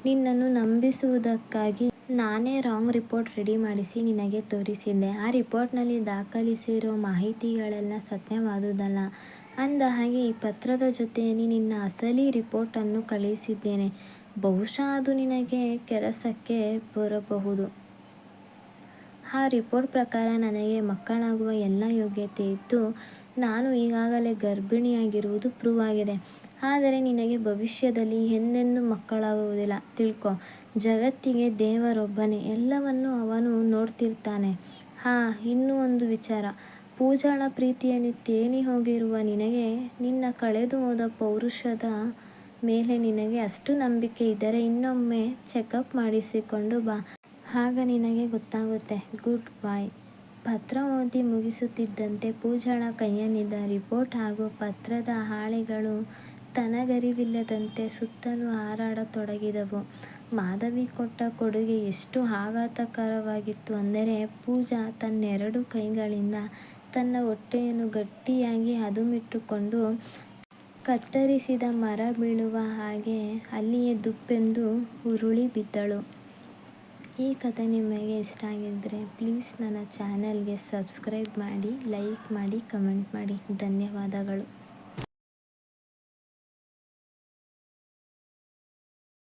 ನಿನ್ನನ್ನು ನಂಬಿಸುವುದಕ್ಕಾಗಿ ನಾನೇ ರಾಂಗ್ ರಿಪೋರ್ಟ್ ರೆಡಿ ಮಾಡಿಸಿ ನಿನಗೆ ತೋರಿಸಿದ್ದೆ. ಆ ರಿಪೋರ್ಟ್ನಲ್ಲಿ ದಾಖಲಿಸಿರೋ ಮಾಹಿತಿಗಳೆಲ್ಲ ಸತ್ಯವಾದುದಲ್ಲ. ಅಂದ ಹಾಗೆ ಈ ಪತ್ರದ ಜೊತೆಯಲ್ಲಿ ನಿನ್ನ ಅಸಲಿ ರಿಪೋರ್ಟನ್ನು ಕಳುಹಿಸಿದ್ದೇನೆ. ಬಹುಶಃ ಅದು ನಿನಗೆ ಕೆಲಸಕ್ಕೆ ಬರಬಹುದು. ಆ ರಿಪೋರ್ಟ್ ಪ್ರಕಾರ ನನಗೆ ಮಕ್ಕಳಾಗುವ ಎಲ್ಲ ಯೋಗ್ಯತೆ ಇದ್ದು ನಾನು ಈಗಾಗಲೇ ಗರ್ಭಿಣಿಯಾಗಿರುವುದು ಪ್ರೂವ್ ಆಗಿದೆ. ಆದರೆ ನಿನಗೆ ಭವಿಷ್ಯದಲ್ಲಿ ಎಂದೆಂದೂ ಮಕ್ಕಳಾಗುವುದಿಲ್ಲ. ತಿಳ್ಕೊ. ಜಗತ್ತಿಗೆ ದೇವರೊಬ್ಬನೇ. ಎಲ್ಲವನ್ನೂ ಅವನು ನೋಡ್ತಿರ್ತಾನೆ. ಇನ್ನೂ ಒಂದು ವಿಚಾರ. ಪೂಜಾಳ ಪ್ರೀತಿಯಲ್ಲಿ ತೇಲಿ ಹೋಗಿರುವ ನಿನಗೆ ನಿನ್ನ ಕಳೆದು ಹೋದ ಪೌರುಷದ ಮೇಲೆ ನಿನಗೆ ಅಷ್ಟು ನಂಬಿಕೆ ಇದ್ದರೆ ಇನ್ನೊಮ್ಮೆ ಚೆಕಪ್ ಮಾಡಿಸಿಕೊಂಡು ಬಾ. ಆಗ ನಿನಗೆ ಗೊತ್ತಾಗುತ್ತೆ. Good bye. ಪತ್ರ ಓದಿ ಮುಗಿಸುತ್ತಿದ್ದಂತೆ ಪೂಜಾಳ ಕೈಯಲ್ಲಿದ್ದ ರಿಪೋರ್ಟ್ ಹಾಗೂ ಪತ್ರದ ಹಾಳೆಗಳು ತನಗರಿವಿಲ್ಲದಂತೆ ಸುತ್ತಲೂ ಹಾರಾಡತೊಡಗಿದವು. ಮಾಧವಿ ಕೊಟ್ಟ ಕೊಡುಗೆ ಎಷ್ಟು ಆಘಾತಕರವಾಗಿತ್ತು ಅಂದರೆ ಪೂಜಾ ತನ್ನೆರಡು ಕೈಗಳಿಂದ ತನ್ನ ಹೊಟ್ಟೆಯನ್ನು ಗಟ್ಟಿಯಾಗಿ ಅದುಮಿಟ್ಟುಕೊಂಡು ಕತ್ತರಿಸಿದ ಮರ ಬೀಳುವ ಹಾಗೆ ಅಲ್ಲಿಯೇ ದುಪ್ಪೆಂದು ಉರುಳಿ ಬಿದ್ದಳು. ಈ ಕಥೆ ನಿಮಗೆ ಇಷ್ಟ ಆಗಿದ್ದರೆ ಪ್ಲೀಸ್ ನನ್ನ ಚಾನಲ್ಗೆ ಸಬ್ಸ್ಕ್ರೈಬ್ ಮಾಡಿ, ಲೈಕ್ ಮಾಡಿ, ಕಮೆಂಟ್ ಮಾಡಿ. ಧನ್ಯವಾದಗಳು.